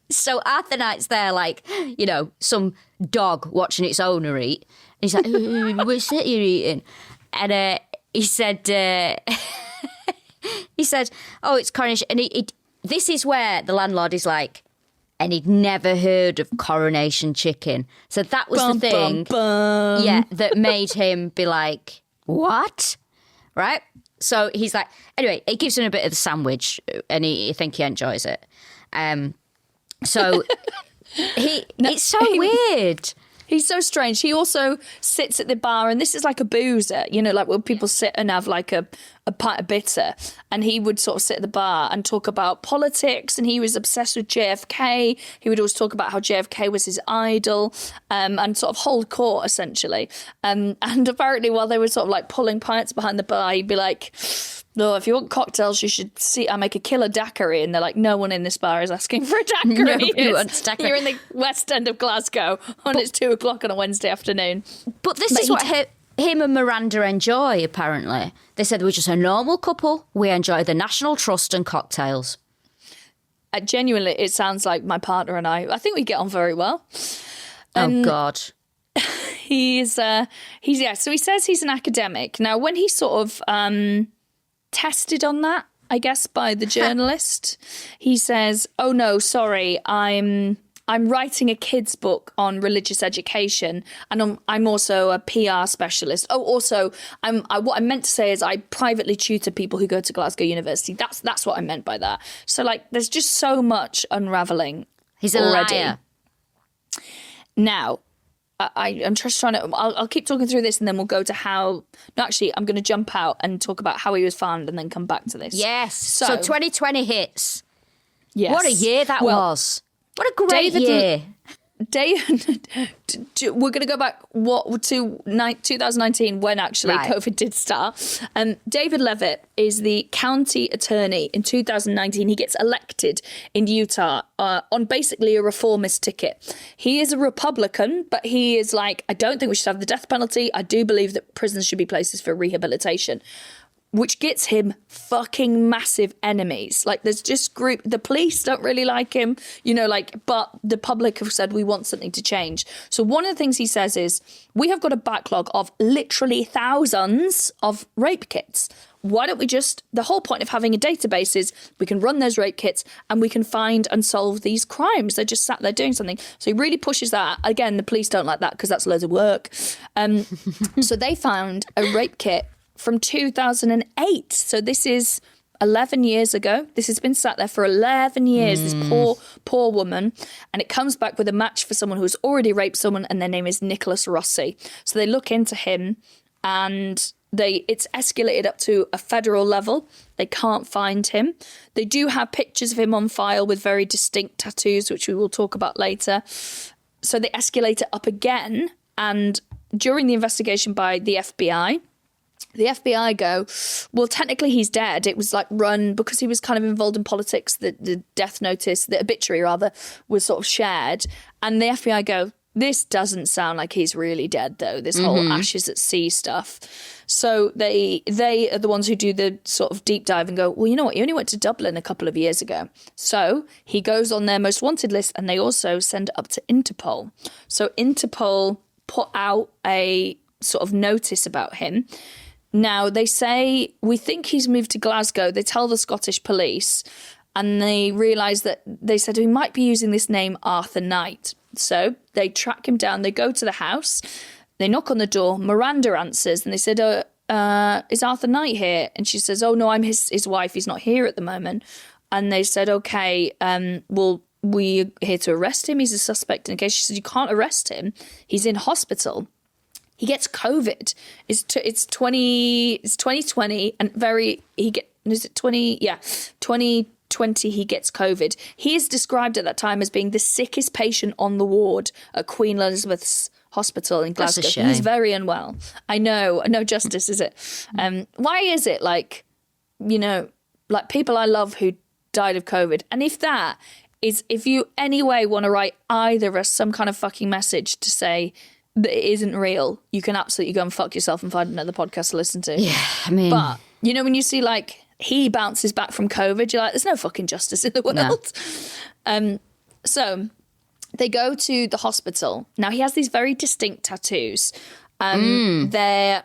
So Arthur Knight's there like, you know, some dog watching its owner eat. And he's like, what's that you're eating? And he said, oh, it's coronation. And this is where the landlord is like, and he'd never heard of coronation chicken. So that was the thing, yeah, that made him be like, what? Right? So he's like, anyway, he gives him a bit of the sandwich and I think he enjoys it. So it's so weird. He's so strange. He also sits at the bar, and this is like a boozer, you know, like when people sit and have like a pint of bitter, and he would sort of sit at the bar and talk about politics, and he was obsessed with JFK. He would always talk about how JFK was his idol, and sort of hold court, essentially. And apparently while they were sort of like pulling pints behind the bar, he'd be like, no, if you want cocktails, you should see I make a killer daiquiri. And they're like, no one in this bar is asking for a daiquiri. Nobody wants daiquiri. You're in the West End of Glasgow and it's 2:00 on a Wednesday afternoon. But this is what him and Miranda enjoy, apparently. They said we're just a normal couple. We enjoy the National Trust and cocktails. Genuinely, it sounds like my partner and I think we get on very well. Oh, God. He's so he says he's an academic. Now, when he sort of tested on that, I guess, by the journalist, he says, oh no, sorry, I'm writing a kid's book on religious education, and I'm also a PR specialist. Oh, also, what I meant to say is I privately tutor people who go to Glasgow University. That's what I meant by that. So, like, there's just so much unravelling. He's a liar. Now, I'm just trying to... I'll keep talking through this and then we'll go to how... No, actually, I'm going to jump out and talk about how he was found and then come back to this. Yes. So 2020 hits. Yes. What a year that was. What a great year. We're going to go back to 2019 when actually COVID did start. David Levitt is the county attorney in 2019. He gets elected in Utah on basically a reformist ticket. He is a Republican, but he is like, I don't think we should have the death penalty. I do believe that prisons should be places for rehabilitation, which gets him fucking massive enemies. Like, there's just the police don't really like him, you know, like, but the public have said we want something to change. So one of the things he says is, we have got a backlog of literally thousands of rape kits. Why don't we the whole point of having a database is we can run those rape kits and we can find and solve these crimes. They're just sat there doing something. So he really pushes that. Again, the police don't like that because that's loads of work. So they found a rape kit from 2008. So this is 11 years ago. This has been sat there for 11 years, this poor woman. And it comes back with a match for someone who's already raped someone, and their name is Nicholas Rossi. So they look into him, and it's escalated up to a federal level. They can't find him. They do have pictures of him on file with very distinct tattoos, which we will talk about later. So they escalate it up again. And during the investigation by the FBI go, well, technically he's dead. It was like run because he was kind of involved in politics. The death notice, the obituary rather, was sort of shared. And the FBI go, this doesn't sound like he's really dead, though, this whole ashes at sea stuff. So they are the ones who do the sort of deep dive and go, well, you know what? He only went to Dublin a couple of years ago. So he goes on their most wanted list, and they also send it up to Interpol. So Interpol put out a sort of notice about him. Now, they say, we think he's moved to Glasgow. They tell the Scottish police, and they realise that they said he might be using this name Arthur Knight. So they track him down. They go to the house. They knock on the door. Miranda answers, and they said, is Arthur Knight here? And she says, oh, no, I'm his wife. He's not here at the moment. And they said, okay, well, we're here to arrest him. He's a suspect in a case. She said, you can't arrest him. He's in hospital. He gets COVID. It's 2020 and 2020 he gets COVID. He is described at that time as being the sickest patient on the ward at Queen Elizabeth's Hospital in Glasgow. That's a shame. He's very unwell. I know, no justice, is it? Why is it like, you know, like people I love who died of COVID? And if you anyway want to write either us some kind of fucking message to say, that it isn't real, you can absolutely go and fuck yourself and find another podcast to listen to. Yeah, I mean... But, you know, when you see, like, he bounces back from COVID, you're like, there's no fucking justice in the world. No. So they go to the hospital. Now, he has these very distinct tattoos. There's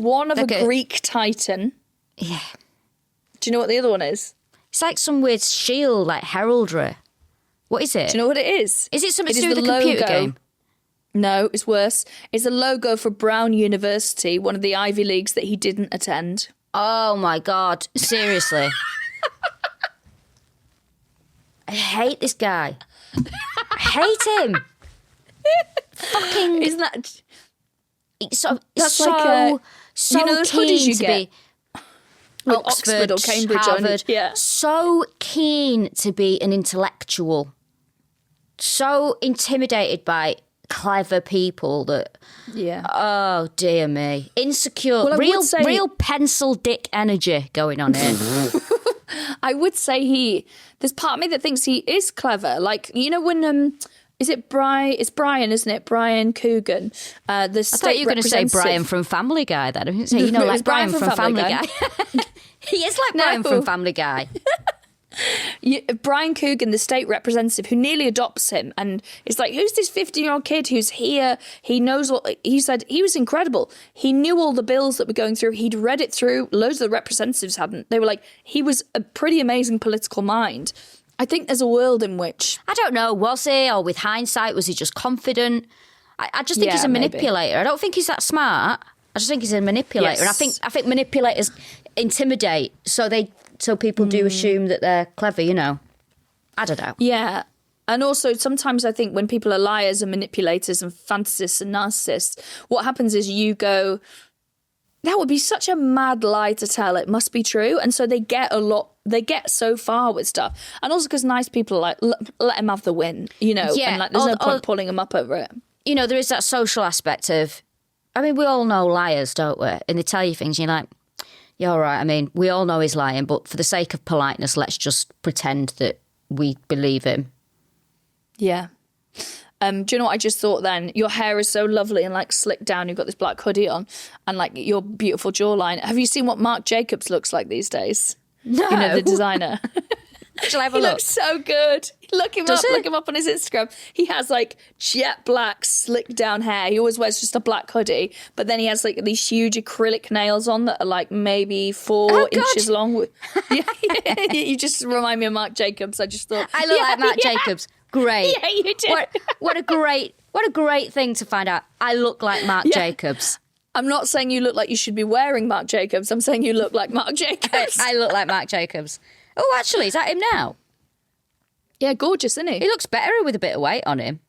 one of a Greek titan. Yeah. Do you know what the other one is? It's like some weird shield, like heraldry. What is it? Do you know what it is? Is it something to do with the computer game? No, it's worse. It's a logo for Brown University, one of the Ivy Leagues that he didn't attend. Oh my God. Seriously. I hate this guy. I hate him. Fucking... Isn't that... That's so you know those hoodies you get? Oxford or Cambridge, Harvard, yeah. So keen to be an intellectual, so intimidated by clever people that, oh dear me, insecure, real pencil dick energy going on here. I would say there's part of me that thinks he is clever. Like, you know when is it Brian? It's Brian, isn't it? Brian Coogan. The state I thought you were going to say Brian from Family Guy. Then I didn't say like Brian from Family Guy. He is like Brian from Family Guy. Brian Coogan, the state representative, who nearly adopts him, and is like, "Who's this 15-year-old kid who's here? He knows what." He said he was incredible. He knew all the bills that were going through. He'd read it through. Loads of the representatives hadn't. They were like, he was a pretty amazing political mind. I think there's a world in which... I don't know, was he? Or with hindsight, was he just confident? I just think he's a manipulator. Maybe. I don't think he's that smart. I just think he's a manipulator. Yes. And I think manipulators intimidate, so people do assume that they're clever, you know. I don't know. Yeah. And also, sometimes I think when people are liars and manipulators and fantasists and narcissists, what happens is you go, that would be such a mad lie to tell. It must be true. And so they get so far with stuff. And also because nice people are like, let him have the win, you know. Yeah. And like, there's no point pulling him up over it. You know, there is that social aspect of, I mean, we all know liars, don't we? And they tell you things and you're like, yeah, all right. I mean, we all know he's lying, but for the sake of politeness, let's just pretend that we believe him. Yeah. Do you know what I just thought then? Your hair is so lovely and like slicked down. You've got this black hoodie on and like your beautiful jawline. Have you seen what Marc Jacobs looks like these days? No. You know, the designer. Shall I have a look? look? He looks so good. Look him up on his Instagram. He has like jet black, slicked down hair. He always wears just a black hoodie, but then he has like these huge acrylic nails on that are like maybe 4 inches long. You just remind me of Marc Jacobs. I just thought I look like Marc Jacobs. Great. Yeah, you do. What a great thing to find out. I look like Marc Jacobs. I'm not saying you look like you should be wearing Marc Jacobs. I'm saying you look like Marc Jacobs. I look like Marc Jacobs. Oh, actually, is that him now? Yeah, gorgeous, isn't he? He looks better with a bit of weight on him.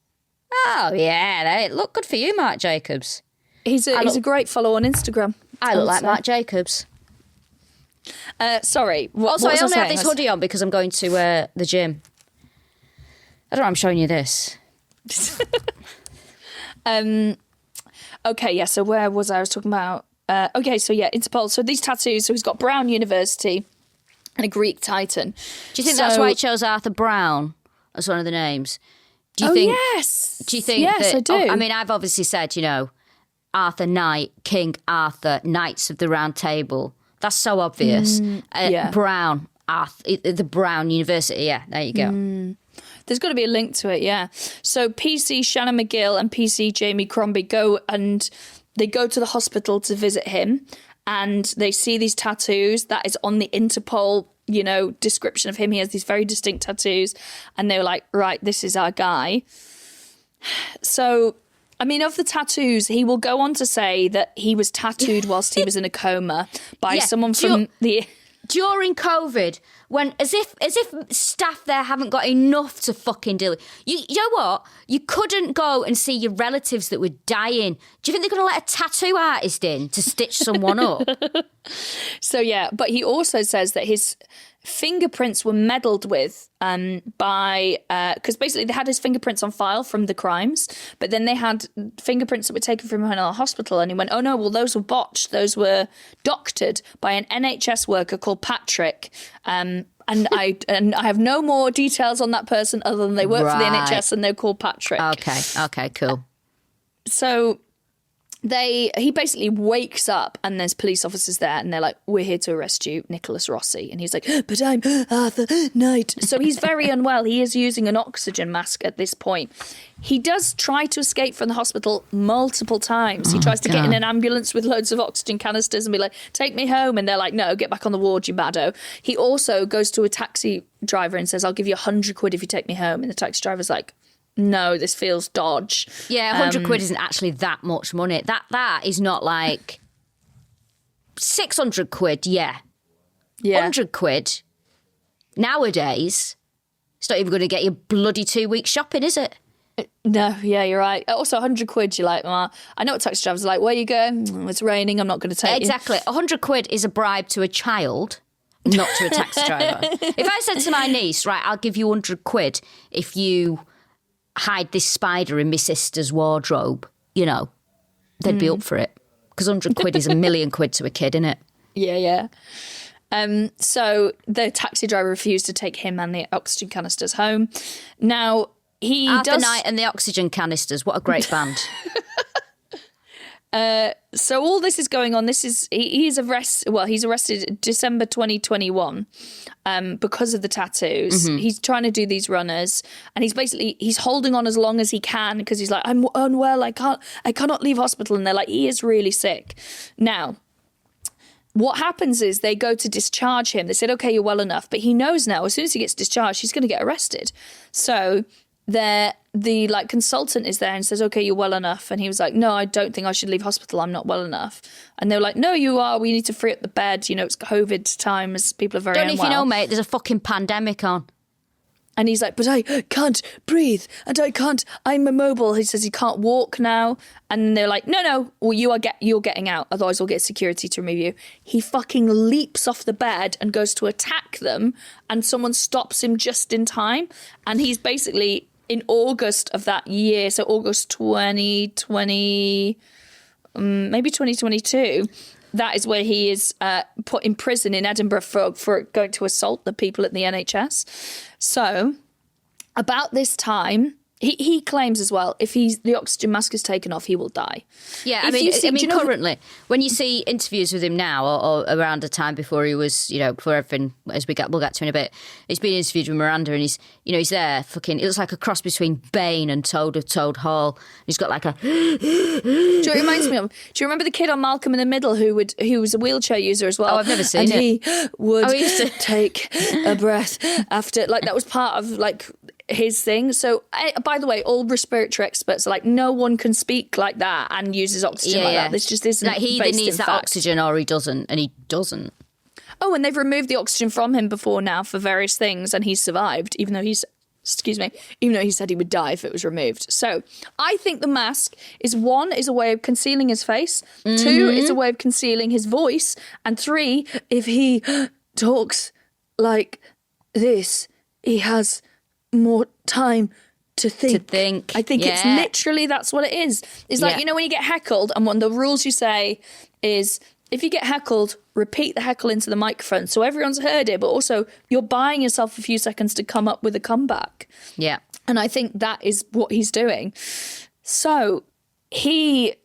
Oh, yeah. Look good for you, Marc Jacobs. He's a great follow on Instagram. I look like Marc Jacobs. Sorry. Also, I only have this hoodie on because I'm going to the gym. I don't know, I'm showing you this. Okay, yeah, so where was I? I was talking about... okay, so yeah, Interpol. So these tattoos, so he's got Brown University and a Greek titan. Do you think that's why he chose Arthur Brown as one of the names? Do you think, yes. Do you think yes, that... I do. I mean, I've obviously said, you know, Arthur Knight, King Arthur, Knights of the Round Table. That's so obvious. Brown, Arthur, the Brown University. Yeah, there you go. There's got to be a link to it, yeah. So PC Shannon McGill and PC Jamie Crombie go to the hospital to visit him, and they see these tattoos that is on the Interpol, you know, description of him. He has these very distinct tattoos, and they were like, right, this is our guy. So, I mean, of the tattoos, he will go on to say that he was tattooed whilst he was in a coma by someone from the... During COVID, when as if staff there haven't got enough to fucking deal with. You know what? You couldn't go and see your relatives that were dying. Do you think they're going to let a tattoo artist in to stitch someone up? So, yeah, but he also says that his fingerprints were meddled with by... Because basically they had his fingerprints on file from the crimes, but then they had fingerprints that were taken from him in a hospital, and he went, oh no, well, those were botched. Those were doctored by an NHS worker called Patrick. And I have no more details on that person other than they work for the NHS and they're called Patrick. Okay, cool. So he basically wakes up and there's police officers there and they're like, we're here to arrest you, Nicholas Rossi. And he's like, but I'm Arthur Knight. So he's very unwell. He is using an oxygen mask at this point. He does try to escape from the hospital multiple times. He tries to get in an ambulance with loads of oxygen canisters and be like, take me home. And they're like, no, get back on the ward, you maddo. He also goes to a taxi driver and says, I'll give you 100 quid if you take me home. And the taxi driver's like, no, this feels dodge. Yeah, 100 quid isn't actually that much money. That is not like 600 quid, yeah. 100 quid. Nowadays, it's not even going to get you bloody 2 weeks shopping, is it? No, yeah, you're right. Also, 100 quid, you're like, I know what taxi drivers are like, where you going? It's raining, I'm not going to take Exactly. 100 quid is a bribe to a child, not to a taxi driver. If I said to my niece, right, I'll give you 100 quid if you hide this spider in my sister's wardrobe, they'd be up for it. Because 100 quid is £1,000,000 to a kid, isn't it? Yeah. So the taxi driver refused to take him and the oxygen canisters home. Now, Arthur Knight and the oxygen canisters, what a great band. So all this is going on. He's arrested December 2021 because of the tattoos. Mm-hmm. He's trying to do these runners, and he's holding on as long as he can because he's like, I'm unwell. I cannot leave hospital. And they're like, he is really sick. Now, what happens is they go to discharge him. They said, okay, you're well enough, but he knows now as soon as he gets discharged, he's going to get arrested. So the consultant is there and says, okay, you're well enough. And he was like, no, I don't think I should leave hospital. I'm not well enough. And they were like, no, you are. We need to free up the bed. It's COVID times. People are very unwell. Don't know if you know, mate, there's a fucking pandemic on. And he's like, but I can't breathe and I'm immobile. He says he can't walk now. And they're like, no, well, you're getting out. Otherwise we'll get security to remove you. He fucking leaps off the bed and goes to attack them. And someone stops him just in time. And he's basically in August of that year. So August 2020, maybe 2022. That is where he is put in prison in Edinburgh for going to assault the people at the NHS. So about this time, he claims as well, if the oxygen mask is taken off, he will die. Yeah, currently, when you see interviews with him now or around the time before he was, before everything, as we'll get to in a bit, he's been interviewed with Miranda and he's there fucking, it looks like a cross between Bane and Toad of Toad Hall. He's got like a... Do you know what it reminds me of? Do you remember the kid on Malcolm in the Middle who was a wheelchair user as well? Oh, I've never seen it. And he would take a breath after, that was part of, his thing. So, by the way, all respiratory experts are like, no one can speak like that and uses oxygen like that. This just isn't he either needs that oxygen or he doesn't, and he doesn't. Oh, and they've removed the oxygen from him before now for various things, and he's survived, even though he said he would die if it was removed. So, I think the mask is 1, is a way of concealing his face, 2, it's a way of concealing his voice, and 3, if he talks like this, he has more time to think. I think it's literally, that's what it is. It's like, when you get heckled and one of the rules you say is, if you get heckled, repeat the heckle into the microphone so everyone's heard it, but also you're buying yourself a few seconds to come up with a comeback. Yeah. And I think that is what he's doing. So things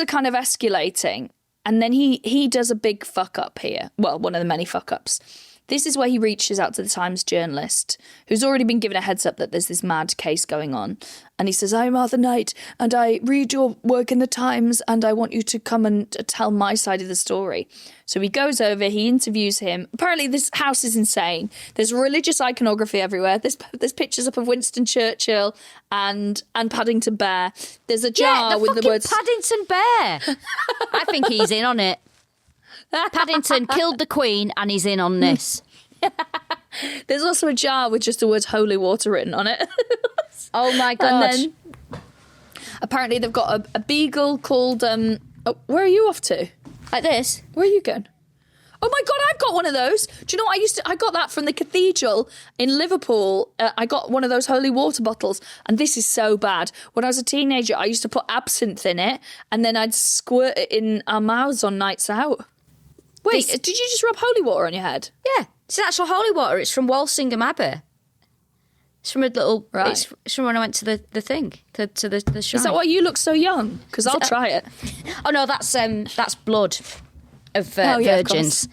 are kind of escalating, and then he does a big fuck up here. Well, one of the many fuck ups. This is where he reaches out to the Times journalist, who's already been given a heads up that there's this mad case going on. And he says, I'm Arthur Knight, and I read your work in the Times, and I want you to come and tell my side of the story. So he goes over, he interviews him. Apparently this house is insane. There's religious iconography everywhere. There's pictures up of Winston Churchill and Paddington Bear. There's a jar with the words... Paddington Bear! I think he's in on it. Paddington killed the Queen and he's in on this. There's also a jar with just the words holy water written on it. Oh my God. And then apparently they've got a beagle called... where are you off to? Like this? Where are you going? Oh my God, I've got one of those. Do you know what I got that from the cathedral in Liverpool. I got one of those holy water bottles, and this is so bad. When I was a teenager, I used to put absinthe in it, and then I'd squirt it in our mouths on nights out. Wait, did you just rub holy water on your head? Yeah, it's actual holy water. It's from Walsingham Abbey. It's from a little. Right. It's from when I went to the thing to the shrine. Is that why you look so young? Because I'll try it. Oh no, that's blood of yeah, of virgins.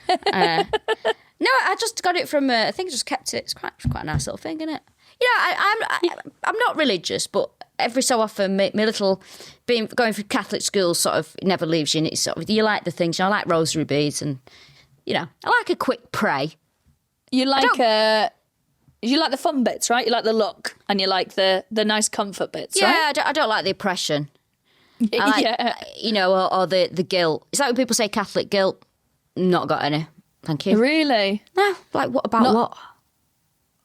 No, I just got it from. I think I just kept it. It's quite a nice little thing, isn't it? You know, I'm not religious, but every so often, my little going through Catholic school sort of never leaves you. And it's sort of you like the things. You know, I like rosary beads, and you know, I like a quick pray. You like you like the fun bits, right? You like the look, and you like the nice comfort bits, right? Yeah, I don't like the oppression. I like, you know, or the guilt. It's like when people say Catholic guilt. Not got any. Thank you. Really? No. Like what about what?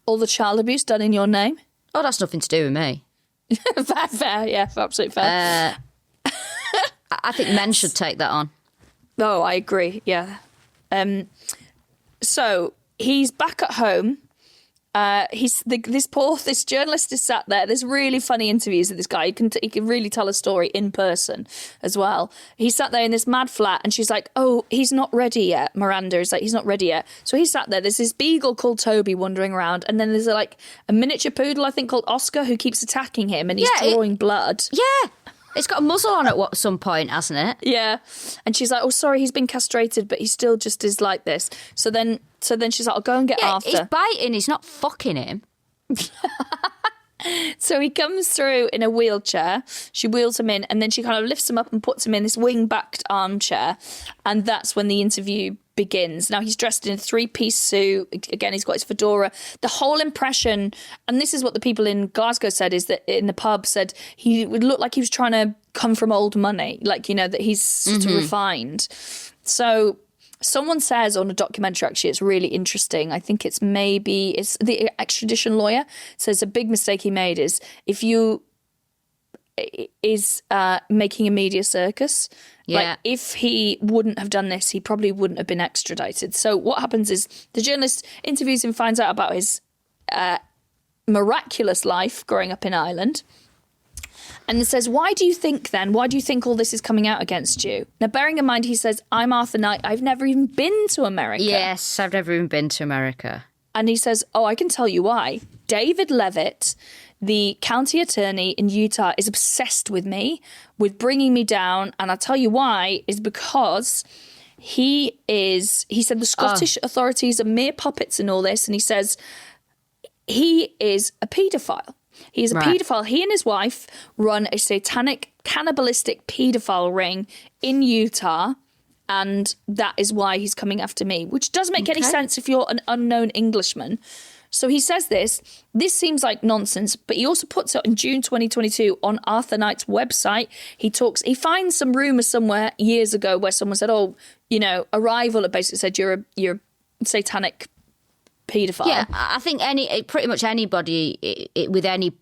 All the child abuse done in your name? Oh, that's nothing to do with me. Fair, yeah, absolutely fair. I think men should take that on. Oh, I agree. Yeah. So he's back at home. This journalist is sat there. There's really funny interviews with this guy. He can really tell a story in person as well. He sat there in this mad flat, and she's like, "Oh, he's not ready yet." Miranda is like, "He's not ready yet." So he sat there. There's this beagle called Toby wandering around, and then there's a miniature poodle, I think, called Oscar, who keeps attacking him, and he's drawing blood. Yeah. It's got a muzzle on at some point, hasn't it? Yeah. And she's like, "Oh, sorry, he's been castrated, but he still just is like this." So then she's like, "I'll go and get Arthur." He's biting, he's not fucking him. So he comes through in a wheelchair. She wheels him in, and then she kind of lifts him up and puts him in this wing-backed armchair. And that's when the interview begins. Now, he's dressed in a three-piece suit. Again, he's got his fedora. The whole impression, and this is what the people in Glasgow said, is that in the pub said he would look like he was trying to come from old money, like, you know, that he's sort of refined. So someone says on a documentary, actually, it's really interesting. I think it's the extradition lawyer says a big mistake he made is making a media circus. Yeah. Like, if he wouldn't have done this, he probably wouldn't have been extradited. So what happens is the journalist interviews him, finds out about his miraculous life growing up in Ireland, and it says, why do you think all this is coming out against you? Now, bearing in mind, he says, "I'm Arthur Knight. I've never even been to America." Yes, I've never even been to America. And he says, "Oh, I can tell you why. David Levitt, the county attorney in Utah, is obsessed with me, with bringing me down. And I'll tell you why, is because he said the Scottish authorities are mere puppets in all this." And he says, he is a paedophile. He is a paedophile. He and his wife run a satanic, cannibalistic paedophile ring in Utah. And that is why he's coming after me, which doesn't make any sense if you're an unknown Englishman. So he says this seems like nonsense, but he also puts it in June 2022 on Arthur Knight's website. He finds some rumour somewhere years ago where someone said, "Oh, you know, Arrival," it basically said you're a satanic paedophile. Yeah, I think pretty much anybody with any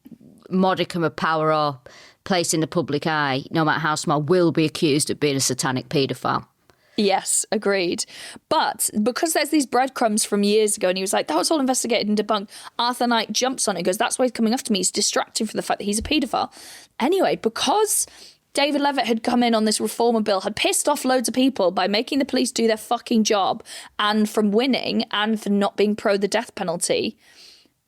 modicum of power or place in the public eye, no matter how small, will be accused of being a satanic paedophile. Yes, agreed. But because there's these breadcrumbs from years ago, and he was like, that was all investigated and debunked, Arthur Knight jumps on it and goes, that's why he's coming after me. He's distracting from the fact that he's a paedophile. Anyway, because David Levitt had come in on this reformer bill, had pissed off loads of people by making the police do their fucking job, and from winning, and for not being pro the death penalty,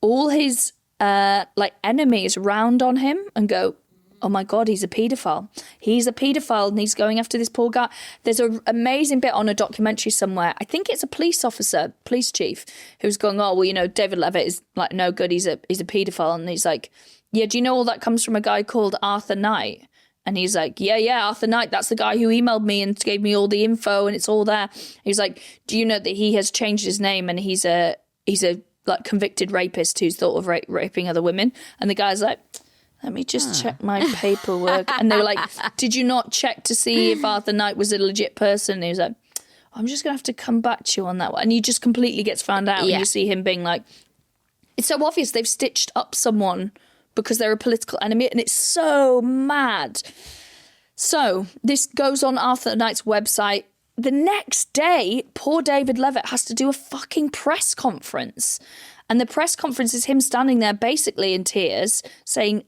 all his enemies round on him and go, "Oh my God, he's a paedophile. He's a paedophile and he's going after this poor guy." There's an amazing bit on a documentary somewhere. I think it's a police chief, who's going, "Oh, well, you know, David Levitt is like no good. He's a paedophile." And he's like, "Yeah, do you know all that comes from a guy called Arthur Knight?" And he's like, yeah, Arthur Knight, that's the guy who emailed me and gave me all the info and it's all there. He's like, "Do you know that he has changed his name and he's a like convicted rapist who's thought of raping other women?" And the guy's like, "Let me just check my paperwork." And they were like, "Did you not check to see if Arthur Knight was a legit person?" And he was like, "I'm just going to have to come back to you on that one." And he just completely gets found out. And you see him being like, it's so obvious they've stitched up someone because they're a political enemy. And it's so mad. So this goes on Arthur Knight's website. The next day, poor David Levitt has to do a fucking press conference. And the press conference is him standing there basically in tears saying,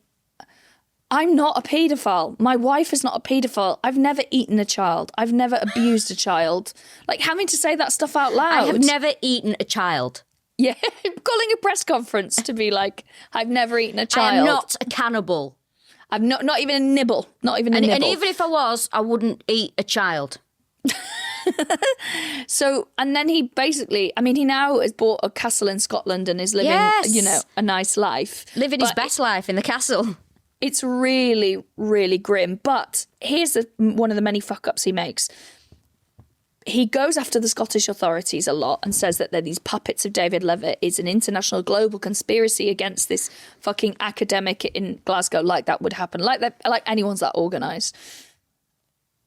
"I'm not a paedophile. My wife is not a paedophile. I've never eaten a child. I've never abused a child." Like, having to say that stuff out loud. I have never eaten a child. Yeah, calling a press conference to be like, I've never eaten a child. I am not a cannibal. I've not even a nibble. Not even a nibble. And even if I was, I wouldn't eat a child. So, and then he basically, I mean, he now has bought a castle in Scotland and is living, a nice life. Living his best life in the castle. It's really, really grim. But here's one of the many fuck-ups he makes. He goes after the Scottish authorities a lot and says that they're these puppets of David Levitt. It's an international global conspiracy against this fucking academic in Glasgow. Like that would happen. Like anyone's that organised.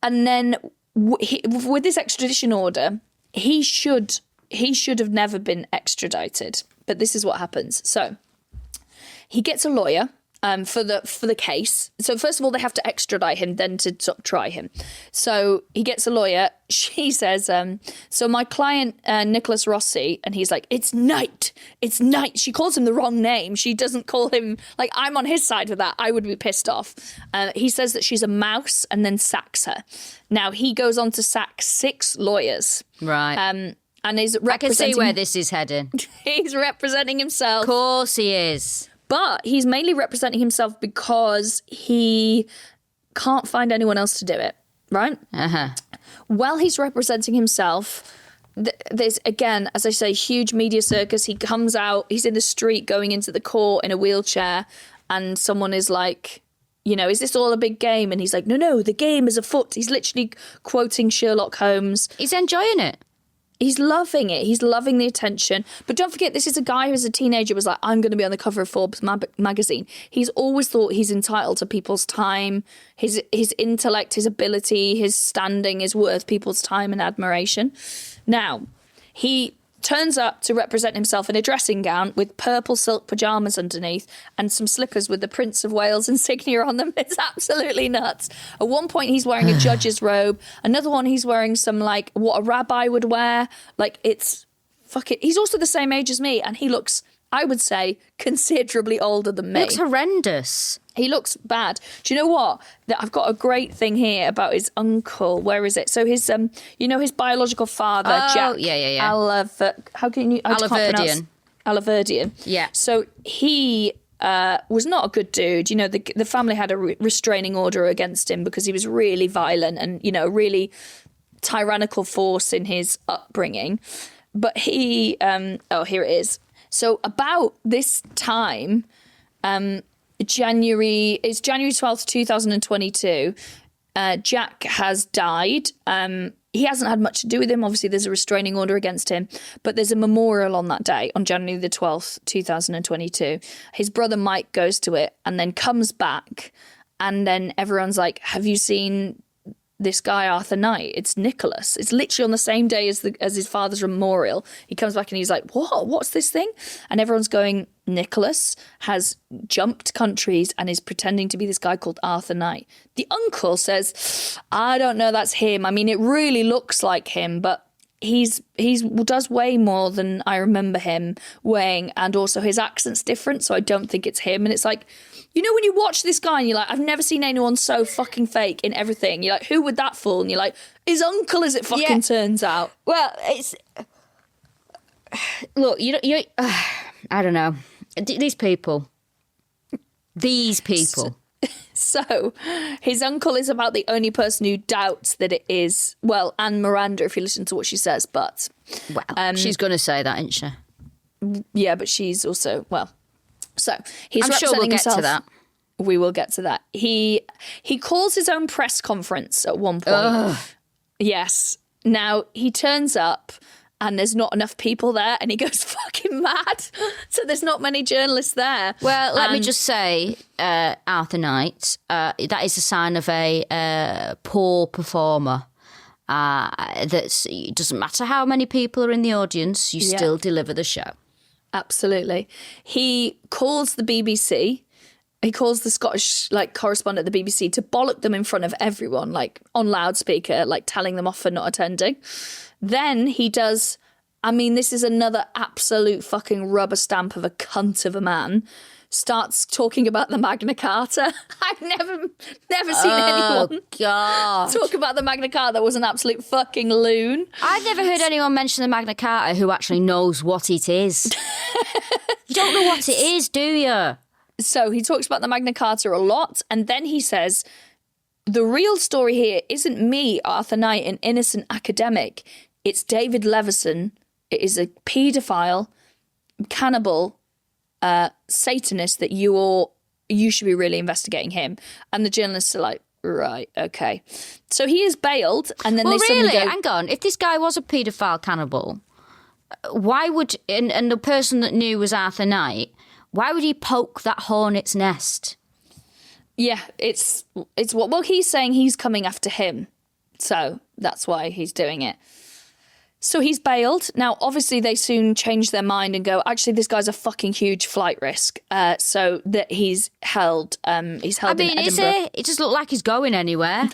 And then with this extradition order, he should have never been extradited. But this is what happens. So he gets a lawyer. For the case. So first of all, they have to extradite him, then to try him. So he gets a lawyer. She says, so my client, Nicholas Rossi, and he's like, it's night. She calls him the wrong name. She doesn't call him, like, I'm on his side with that. I would be pissed off. He says that she's a mouse and then sacks her. Now, he goes on to sack 6 lawyers. Right. And is I can see where this is heading. He's representing himself. Of course he is. But he's mainly representing himself because he can't find anyone else to do it, right? Uh-huh. While he's representing himself, there's, again, as I say, huge media circus. He comes out, he's in the street going into the court in a wheelchair, and someone is like, is this all a big game? And he's like, no, the game is afoot. He's literally quoting Sherlock Holmes. He's enjoying it. He's loving it. He's loving the attention. But don't forget, this is a guy who as a teenager was like, I'm going to be on the cover of Forbes magazine. He's always thought he's entitled to people's time. His intellect, his ability, his standing is worth people's time and admiration. Now, he turns up to represent himself in a dressing gown with purple silk pyjamas underneath and some slippers with the Prince of Wales insignia on them. It's absolutely nuts. At one point, he's wearing a judge's robe. Another one, he's wearing some, like, what a rabbi would wear. Like, it's fucking... He's also the same age as me, and he looks, I would say, considerably older than me. Looks horrendous. He looks bad. Do you know what? I've got a great thing here about his uncle. Where is it? So his, his biological father, Jack. Yeah. How can you? Alaverdian. Alaverdian. Yeah. So he was not a good dude. The family had a restraining order against him because he was really violent and really tyrannical force in his upbringing. But he, here it is. So about this time, January 12th, 2022, Jack has died. He hasn't had much to do with him. Obviously, there's a restraining order against him, but there's a memorial on that day, on January the 12th, 2022. His brother Mike goes to it and then comes back, and then everyone's like, have you seen this guy, Arthur Knight? It's Nicholas. It's literally on the same day as his father's memorial. He comes back and he's like, what's this thing? And everyone's going, Nicholas has jumped countries and is pretending to be this guy called Arthur Knight. The uncle says, I don't know, that's him. I mean, it really looks like him, but he does weigh more than I remember him weighing, and also his accent's different, so I don't think it's him. And it's like, when you watch this guy and you're like, I've never seen anyone so fucking fake in everything. You're like, who would that fool? And you're like, his uncle, as it fucking turns out. Well, it's... Look, I don't know. These people. So, his uncle is about the only person who doubts that it is, well, and Miranda, if you listen to what she says, but... Well, she's going to say that, isn't she? Yeah, but she's also, well... So, he's I'm representing sure we'll get himself. to that. We will get to that. He calls his own press conference at one point. Ugh. Yes. Now, he turns up and there's not enough people there and he goes fucking mad. So there's not many journalists there. Well, let me just say, Arthur Knight, that is a sign of a poor performer. It doesn't matter how many people are in the audience, you still deliver the show. Absolutely. He calls the BBC. He calls the Scottish correspondent at the BBC to bollock them in front of everyone, on loudspeaker, telling them off for not attending. Then he does, this is another absolute fucking rubber stamp of a cunt of a man. starts talking about the Magna Carta. I've never seen anyone God. talk about the Magna Carta that was an absolute fucking loon. I've never heard anyone mention the Magna Carta who actually knows what it is. You don't know what it is, do you? So he talks about the Magna Carta a lot, and then he says, the real story here isn't me, Arthur Knight, an innocent academic. It's David Levison. It is a paedophile, cannibal, Satanist that you should be really investigating him. And the journalists are like, right, okay. So he is bailed, and then Well, they really, suddenly go, hang on. If this guy was a paedophile cannibal, why would, and the person that knew was Arthur Knight, why would he poke that hornet's nest? yeah, it's what, well, he's saying he's coming after him. So that's why he's doing it. So he's bailed. Now, obviously, they soon change their mind and go, actually, this guy's a fucking huge flight risk. So that he's held. He's held in Edinburgh. Is it? It doesn't look like he's going anywhere.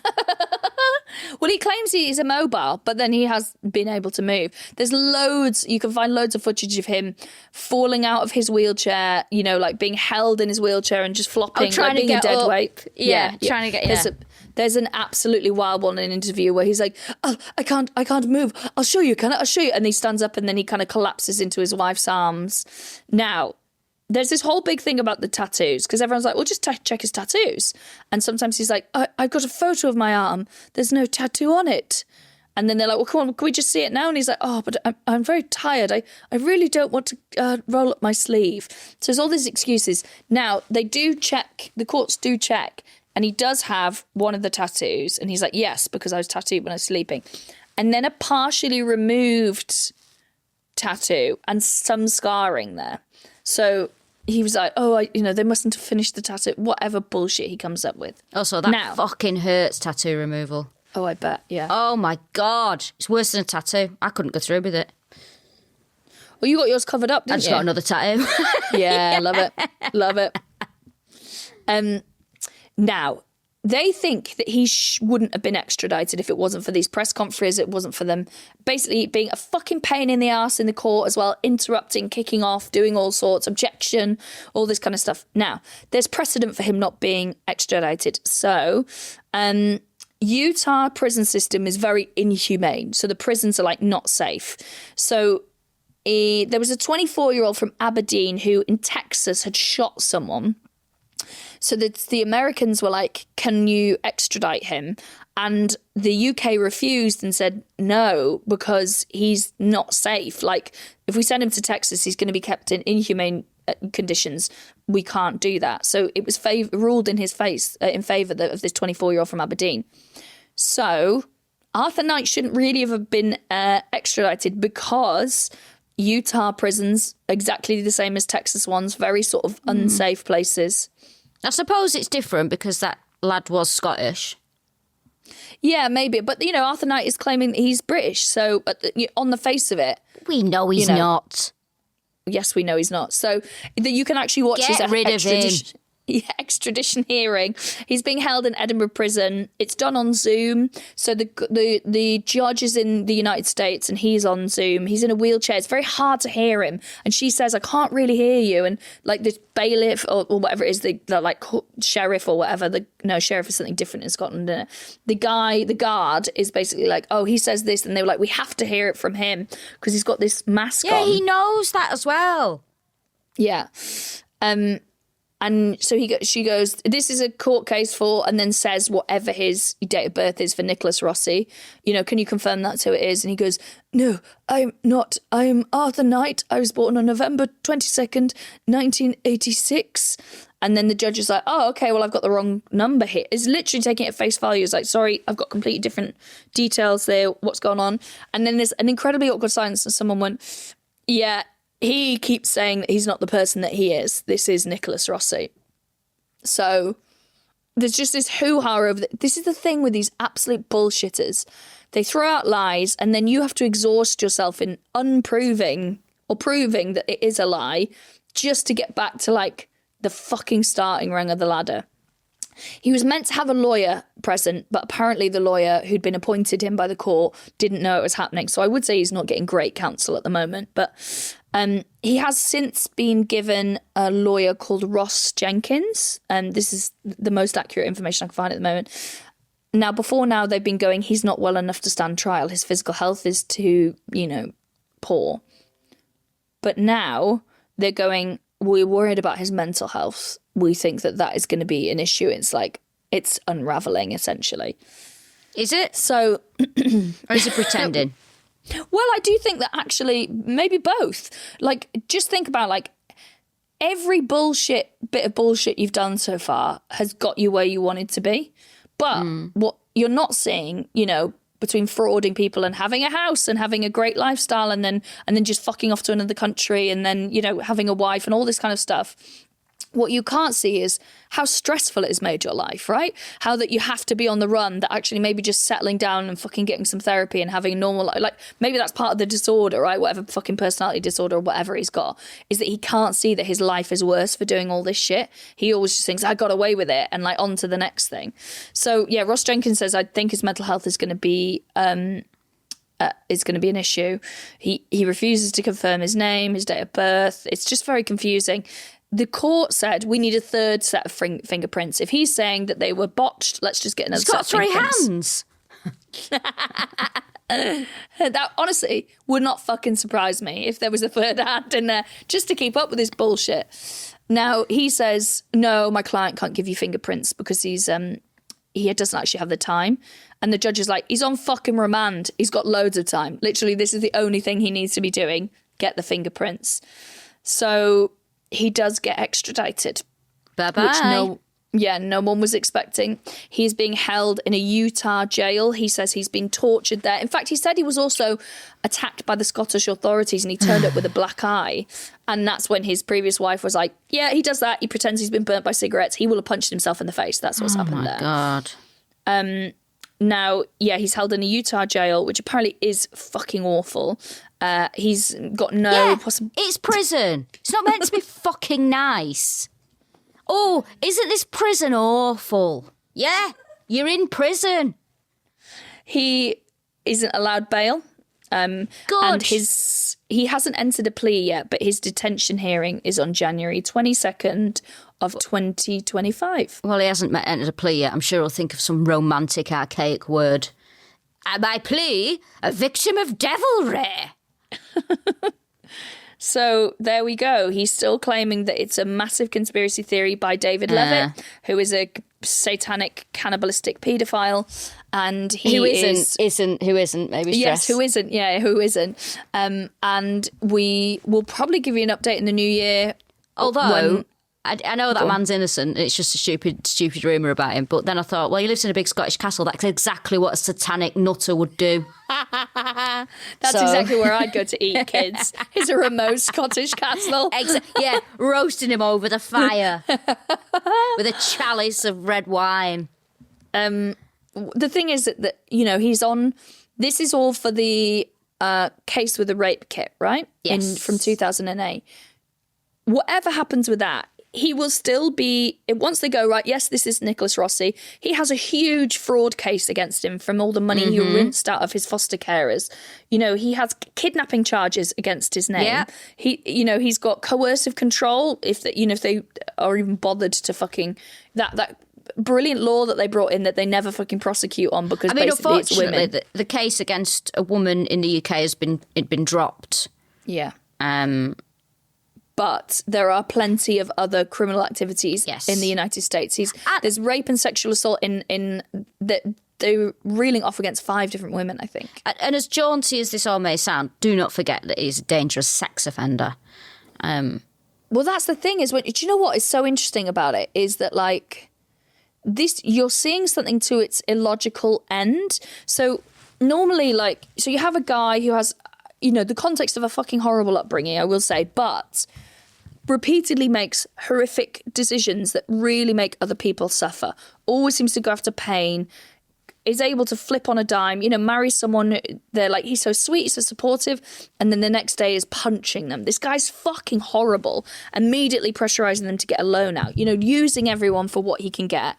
Well, he claims he's immobile, but then he has been able to move. There's loads, you can find loads of footage of him falling out of his wheelchair, you know, like being held in his wheelchair and just flopping, trying like to being get a dead up. weight. Yeah, trying to get, There's an absolutely wild one in an interview where he's like, oh, I can't move. I'll show you, can I? I'll show you. And he stands up and then he kind of collapses into his wife's arms. Now, there's this whole big thing about the tattoos because everyone's like, well, just check his tattoos. And sometimes he's like, I've got a photo of my arm. There's no tattoo on it. And then they're like, well, come on, can we just see it now? And he's like, oh, but I'm very tired. I really don't want to roll up my sleeve. So there's all these excuses. Now, they do check, the courts do check, and he does have one of the tattoos. And he's like, yes, because I was tattooed when I was sleeping. And then a partially removed tattoo and some scarring there. So he was like, oh, they mustn't have finished the tattoo, whatever bullshit he comes up with. Also, that fucking hurts, tattoo removal. Oh, I bet, yeah. Oh, my God. It's worse than a tattoo. I couldn't go through with it. Well, you got yours covered up, didn't I you? just got another tattoo. Yeah, love it. Love it. Now, they think that he wouldn't have been extradited if it wasn't for these press conferences, it wasn't for them basically being a fucking pain in the ass in the court as well, interrupting, kicking off, doing all sorts, objection, all this kind of stuff. Now, there's precedent for him not being extradited. So, Utah prison system is very inhumane. So the prisons are like not safe. So there was a 24-year-old from Aberdeen who in Texas had shot someone. So the Americans were like, can you extradite him? And the UK refused and said no, because he's not safe. Like, if we send him to Texas, he's going to be kept in inhumane conditions. We can't do that. So it was ruled in his in favour of this 24-year-old from Aberdeen. So Arthur Knight shouldn't really have been extradited because Utah prisons, exactly the same as Texas ones, very sort of unsafe places. I suppose it's different because that lad was Scottish. Yeah, maybe. But, Arthur Knight is claiming that he's British. So on the face of it... We know he's not. Yes, we know he's not. So that you can actually watch Get his rid of him. Extradition hearing. He's being held in Edinburgh prison. It's done on Zoom. So the judge is in the United States and he's on Zoom. He's in a wheelchair. It's very hard to hear him. And she says, I can't really hear you. And like this bailiff or whatever it is, the like sheriff or whatever. Sheriff is something different in Scotland, isn't it? The guard is basically like, oh, he says this. And they were like, we have to hear it from him because he's got this mask on. Yeah, he knows that as well. Yeah. And so she goes, this is a court case for, and then says whatever his date of birth is for Nicholas Rossi. Can you confirm that's who it is? And he goes, no, I'm not. I'm Arthur Knight. I was born on November 22nd, 1986. And then the judge is like, oh, okay, well, I've got the wrong number here. It's literally taking it at face value. It's like, sorry, I've got completely different details there. What's going on? And then there's an incredibly awkward silence and someone went, yeah, he keeps saying that he's not the person that he is. This is Nicholas Rossi. So there's just this hoo-ha over this is the thing with these absolute bullshitters. They throw out lies and then you have to exhaust yourself in unproving or proving that it is a lie just to get back to like the fucking starting rung of the ladder. He was meant to have a lawyer present, but apparently the lawyer who'd been appointed him by the court didn't know it was happening. So I would say he's not getting great counsel at the moment. But He has since been given a lawyer called Ross Jenkins, and this is the most accurate information I can find at the moment. Now, before now, they've been going, he's not well enough to stand trial. His physical health is too, poor. But now they're going, we're worried about his mental health. We think that is going to be an issue. It's like, it's unraveling, essentially. Is it? So... Or is he pretending? Well, I do think that actually, maybe both. Like, just think about, like, every bit of bullshit you've done so far has got you where you wanted to be. But what you're not seeing, between frauding people and having a house and having a great lifestyle and then just fucking off to another country and then, having a wife and all this kind of stuff. What you can't see is how stressful it has made your life, right? How that you have to be on the run, that actually maybe just settling down and fucking getting some therapy and having a normal life. Like, maybe that's part of the disorder, right? Whatever fucking personality disorder or whatever he's got, is that he can't see that his life is worse for doing all this shit. He always just thinks, I got away with it, and like on to the next thing. So yeah, Ross Jenkins says, I think his mental health is going to be an issue. He refuses to confirm his name, his date of birth. It's just very confusing. The court said we need a third set of fingerprints. If he's saying that they were botched, let's just get another set of fingerprints. He's got 3 hands. That honestly would not fucking surprise me if there was a third hand in there just to keep up with this bullshit. Now, he says, no, my client can't give you fingerprints because he doesn't actually have the time. And the judge is like, he's on fucking remand. He's got loads of time. Literally, this is the only thing he needs to be doing. Get the fingerprints. So he does get extradited. Bye-bye. Which no one was expecting. He's being held in a Utah jail. He says he's been tortured there. In fact, he said he was also attacked by the Scottish authorities and he turned up with a black eye. And that's when his previous wife was like, yeah, he does that. He pretends he's been burnt by cigarettes. He will have punched himself in the face. That's what's happened there. Oh, my God. Now, he's held in a Utah jail, which apparently is fucking awful. He's got no possible... It's prison. It's not meant to be fucking nice. Oh, isn't this prison awful? Yeah, you're in prison. He isn't allowed bail. Good. And he hasn't entered a plea yet, but his detention hearing is on January 22nd of 2025. Well, he hasn't entered a plea yet. I'm sure he'll think of some romantic, archaic word. By plea, a victim of devilry. So there we go. He's still claiming that it's a massive conspiracy theory by David Levitt, who is a satanic cannibalistic paedophile, and who isn't maybe stress. Yes, who isn't? Yeah, who isn't? And we will probably give you an update in the new year. Although I know that man's innocent. It's just a stupid rumour about him. But then I thought, well, he lives in a big Scottish castle. That's exactly what a satanic nutter would do. That's exactly where I'd go to eat, kids. Is a remote Scottish castle. Yeah, roasting him over the fire with a chalice of red wine. The thing is that he's on. This is all for the case with the rape kit, right? Yes. From 2008. Whatever happens with that, he will still be, once they go, right, yes, this is Nicholas Rossi. He has a huge fraud case against him from all the money he rinsed out of his foster carers. He has kidnapping charges against his name. Yeah. He's got coercive control if they are even bothered to fucking, that brilliant law that they brought in that they never fucking prosecute on because basically it's women. Unfortunately, the case against a woman in the UK has been dropped. Yeah. But there are plenty of other criminal activities in the United States. There's rape and sexual assault in that they're reeling off against 5 different women, I think. And as jaunty as this all may sound, do not forget that he's a dangerous sex offender. Well, that's the thing do you know what is so interesting about it is that like this, you're seeing something to its illogical end. So normally so you have a guy who has, the context of a fucking horrible upbringing, I will say, but repeatedly makes horrific decisions that really make other people suffer, always seems to go after pain, is able to flip on a dime, marry someone, they're like, he's so sweet, he's so supportive, and then the next day is punching them. This guy's fucking horrible, immediately pressurising them to get a loan out, using everyone for what he can get,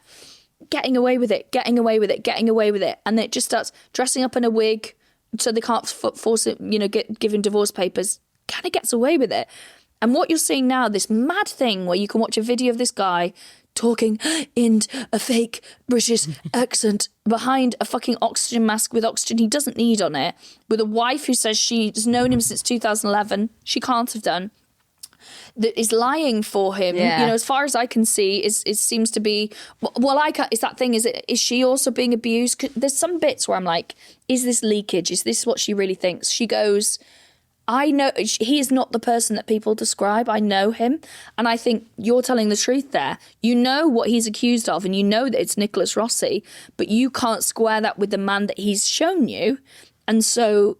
getting away with it, and then it just starts dressing up in a wig so they can't force it, give him divorce papers, kind of gets away with it. And what you're seeing now, this mad thing where you can watch a video of this guy talking in a fake British accent behind a fucking oxygen mask with oxygen he doesn't need on it, with a wife who says she's known him since 2011. She can't have done. That is lying for him. Yeah. You know, as far as I can see, it seems to be. Well, is that thing? Is she also being abused? 'Cause there's some bits where I'm like, is this leakage? Is this what she really thinks? She goes, I know he is not the person that people describe. I know him. And I think you're telling the truth there. You know what he's accused of and you know that it's Nicholas Rossi, but you can't square that with the man that he's shown you. And so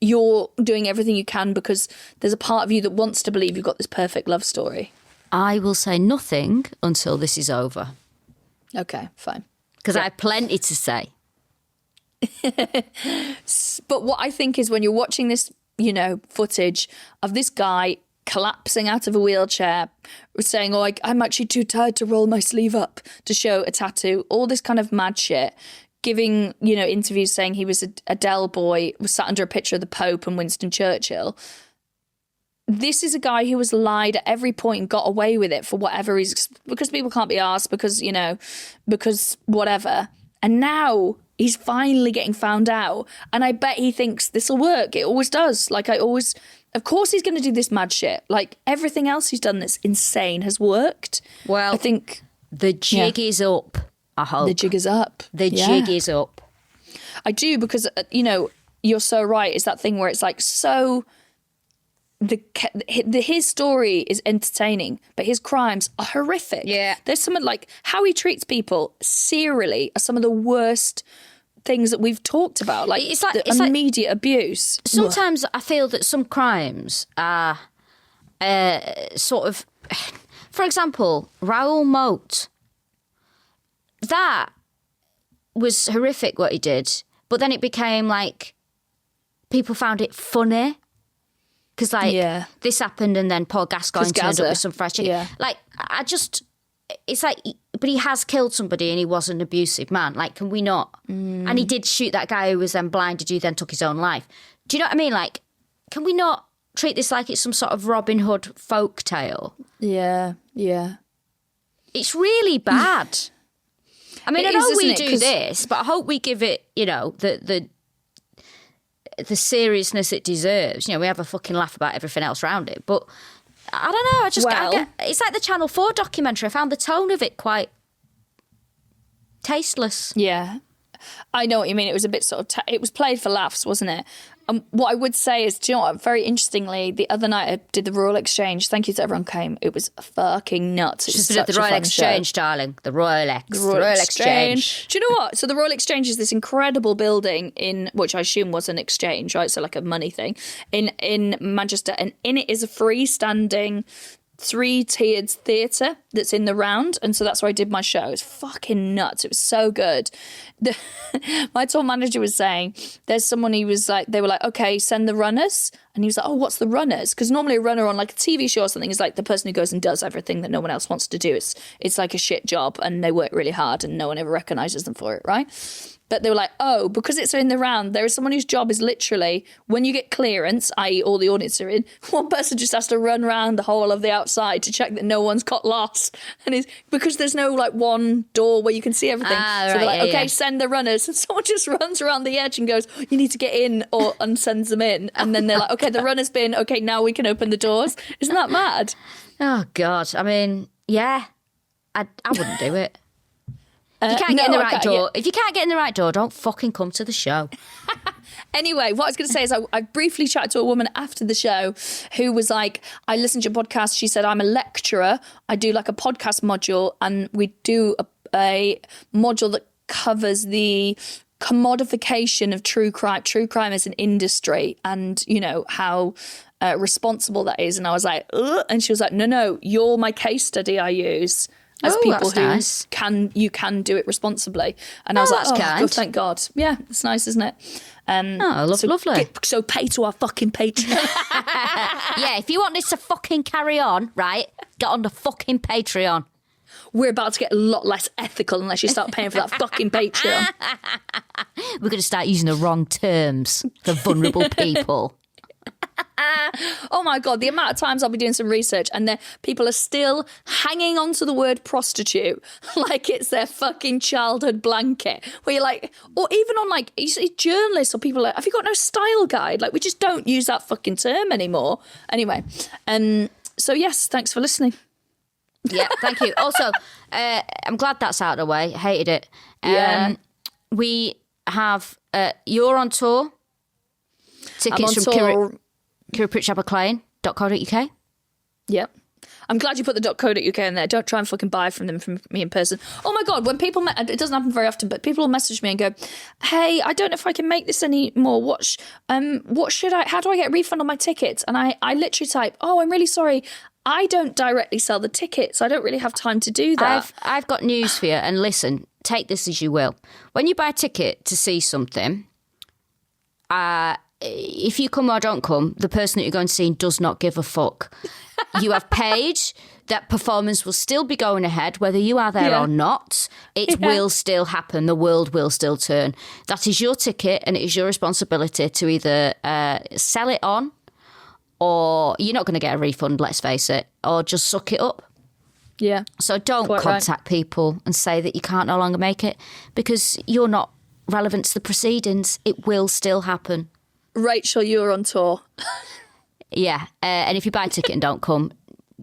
you're doing everything you can because there's a part of you that wants to believe you've got this perfect love story. I will say nothing until this is over. Okay, fine. Because I have plenty to say. But what I think is when you're watching this, you know, footage of this guy collapsing out of a wheelchair, saying, oh, I'm actually too tired to roll my sleeve up to show a tattoo, all this kind of mad shit, giving, you know, interviews saying he was a Dell boy, was sat under a picture of the Pope and Winston Churchill. This is a guy who was lied at every point and got away with it for whatever reason, because people can't be asked, because, you know, because whatever. And now he's finally getting found out. And I bet he thinks this will work. It always does. Like, of course he's going to do this mad shit. Like, everything else he's done that's insane has worked. Well, I think the jig is up, I hope. the jig is up. The jig is up. I do, because, you know, you're so right. It's that thing where it's like, so his story is entertaining, but his crimes are horrific. Yeah. There's something like how he treats people serially are some of the worst things that we've talked about. Like, it's immediate abuse. Sometimes I feel that some crimes are sort of, for example, Raoul Moat. That was horrific what he did, but then it became like people found it funny. Because, like, this happened and then Paul Gascoigne turned up with some fresh chicken. Yeah. Like, it's like, but he has killed somebody and he was an abusive man. Like, can we not? And he did shoot that guy who was then blinded, who then took his own life. Do you know what I mean? Like, can we not treat this like it's some sort of Robin Hood folk tale? Yeah. It's really bad. I mean, I know we do this, but I hope we give it, you know, the seriousness it deserves. You know, we have a fucking laugh about everything else around it, but I don't know. It's like the Channel 4 documentary. I found the tone of it quite tasteless. Yeah, I know what you mean. It was a bit sort of it was played for laughs, wasn't it? What I would say is, do you know what? Very interestingly, the other night I did the Royal Exchange. Thank you to everyone who came. It was fucking nuts. It was Just the Royal Exchange, darling. The Royal Exchange. Do you know what? So the Royal Exchange is this incredible building in which I assume was an exchange, right? So like a money thing in Manchester, and in it is a freestanding 3-tiered theatre that's in the round, and so that's where I did my show. It's fucking nuts. It was so good. My tour manager was saying there's someone, he was like, they were like, okay, send the runners, and he was like, oh, what's the runners? Because normally a runner on like a TV show or something is like the person who goes and does everything that no one else wants to do. It's like a shit job and they work really hard and no one ever recognises them for it, right? But they were like, oh, because it's in the round, there is someone whose job is literally, when you get clearance, i.e. all the audience are in, one person just has to run around the whole of the outside to check that no one's got lost. And it's because there's no like one door where you can see everything. So they're like, okay, send the runners. And someone just runs around the edge and goes, you need to get in, and sends them in. And then they're like, okay, the runner's been, okay, now we can open the doors. Isn't that mad? Oh, God. I mean, yeah, I wouldn't do it. If you can't get in the right door, if you can't get in the right door, don't fucking come to the show. Anyway, what I was going to say is I briefly chatted to a woman after the show who was like, I listened to your podcast. She said, I'm a lecturer. I do like a podcast module, and we do a module that covers the commodification of true crime as an industry, and, you know, how responsible that is. And I was like, ugh. And she was like, no, you're my case study I use. As people who nice. you can do it responsibly. And I was like, God, thank God. Yeah, it's nice, isn't it? Lovely. So pay to our fucking Patreon. Yeah, if you want this to fucking carry on, right, get on the fucking Patreon. We're about to get a lot less ethical unless you start paying for that fucking Patreon. We're going to start using the wrong terms for vulnerable people. Oh my God, the amount of times I'll be doing some research and people are still hanging on to the word prostitute like it's their fucking childhood blanket. Where you're like, or even on like, you see journalists or people like, have you got no style guide? Like, we just don't use that fucking term anymore. Anyway, so yes, thanks for listening. Yeah, thank you. Also, I'm glad that's out of the way. Hated it. Yeah. We have, you're on tour. Tickets I'm on from tour. Kiri Pritchard-McLean.co.uk. Yep. I'm glad you put the .co.uk in there. Don't try and fucking buy from me in person. Oh my God, when people, it doesn't happen very often, but people will message me and go, hey, I don't know if I can make this anymore. What should how do I get a refund on my tickets? And I literally type, oh, I'm really sorry. I don't directly sell the tickets. I don't really have time to do that. I've got news for you, and listen, take this as you will. When you buy a ticket to see something, if you come or don't come, the person that you're going to see does not give a fuck. You have paid. That performance will still be going ahead, whether you are there or not. It will still happen. The world will still turn. That is your ticket, and it is your responsibility to either sell it on, or you're not going to get a refund, let's face it, or just suck it up. Yeah. So don't contact people and say that you can't no longer make it, because you're not relevant to the proceedings. It will still happen. Rachel, you're on tour. Yeah, and if you buy a ticket and don't come,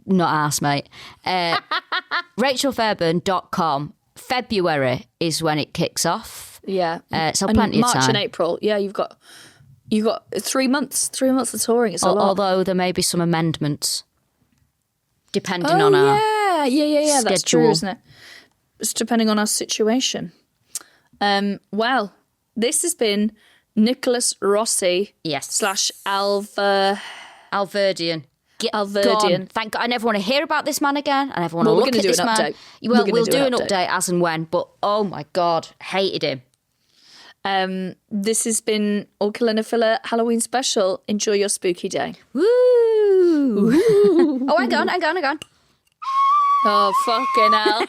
not arse, mate. RachelFairburn.com. February is when it kicks off. Yeah. So plenty of time. March and April. Yeah, you've got 3 months. 3 months of touring. It's a lot. Although there may be some amendments, depending on our schedule. That's true, isn't it? It's depending on our situation. Well, this has been Nicholas Rossi. Yes. / Alverdian. Alverdian. Thank God. I never want to hear about this man again. I never want to look at this man. Well, we'll do an update as and when, but oh my God, hated him. This has been All Killa No Filla Halloween special. Enjoy your spooky day. Woo! Oh, hang on. Oh, fucking hell.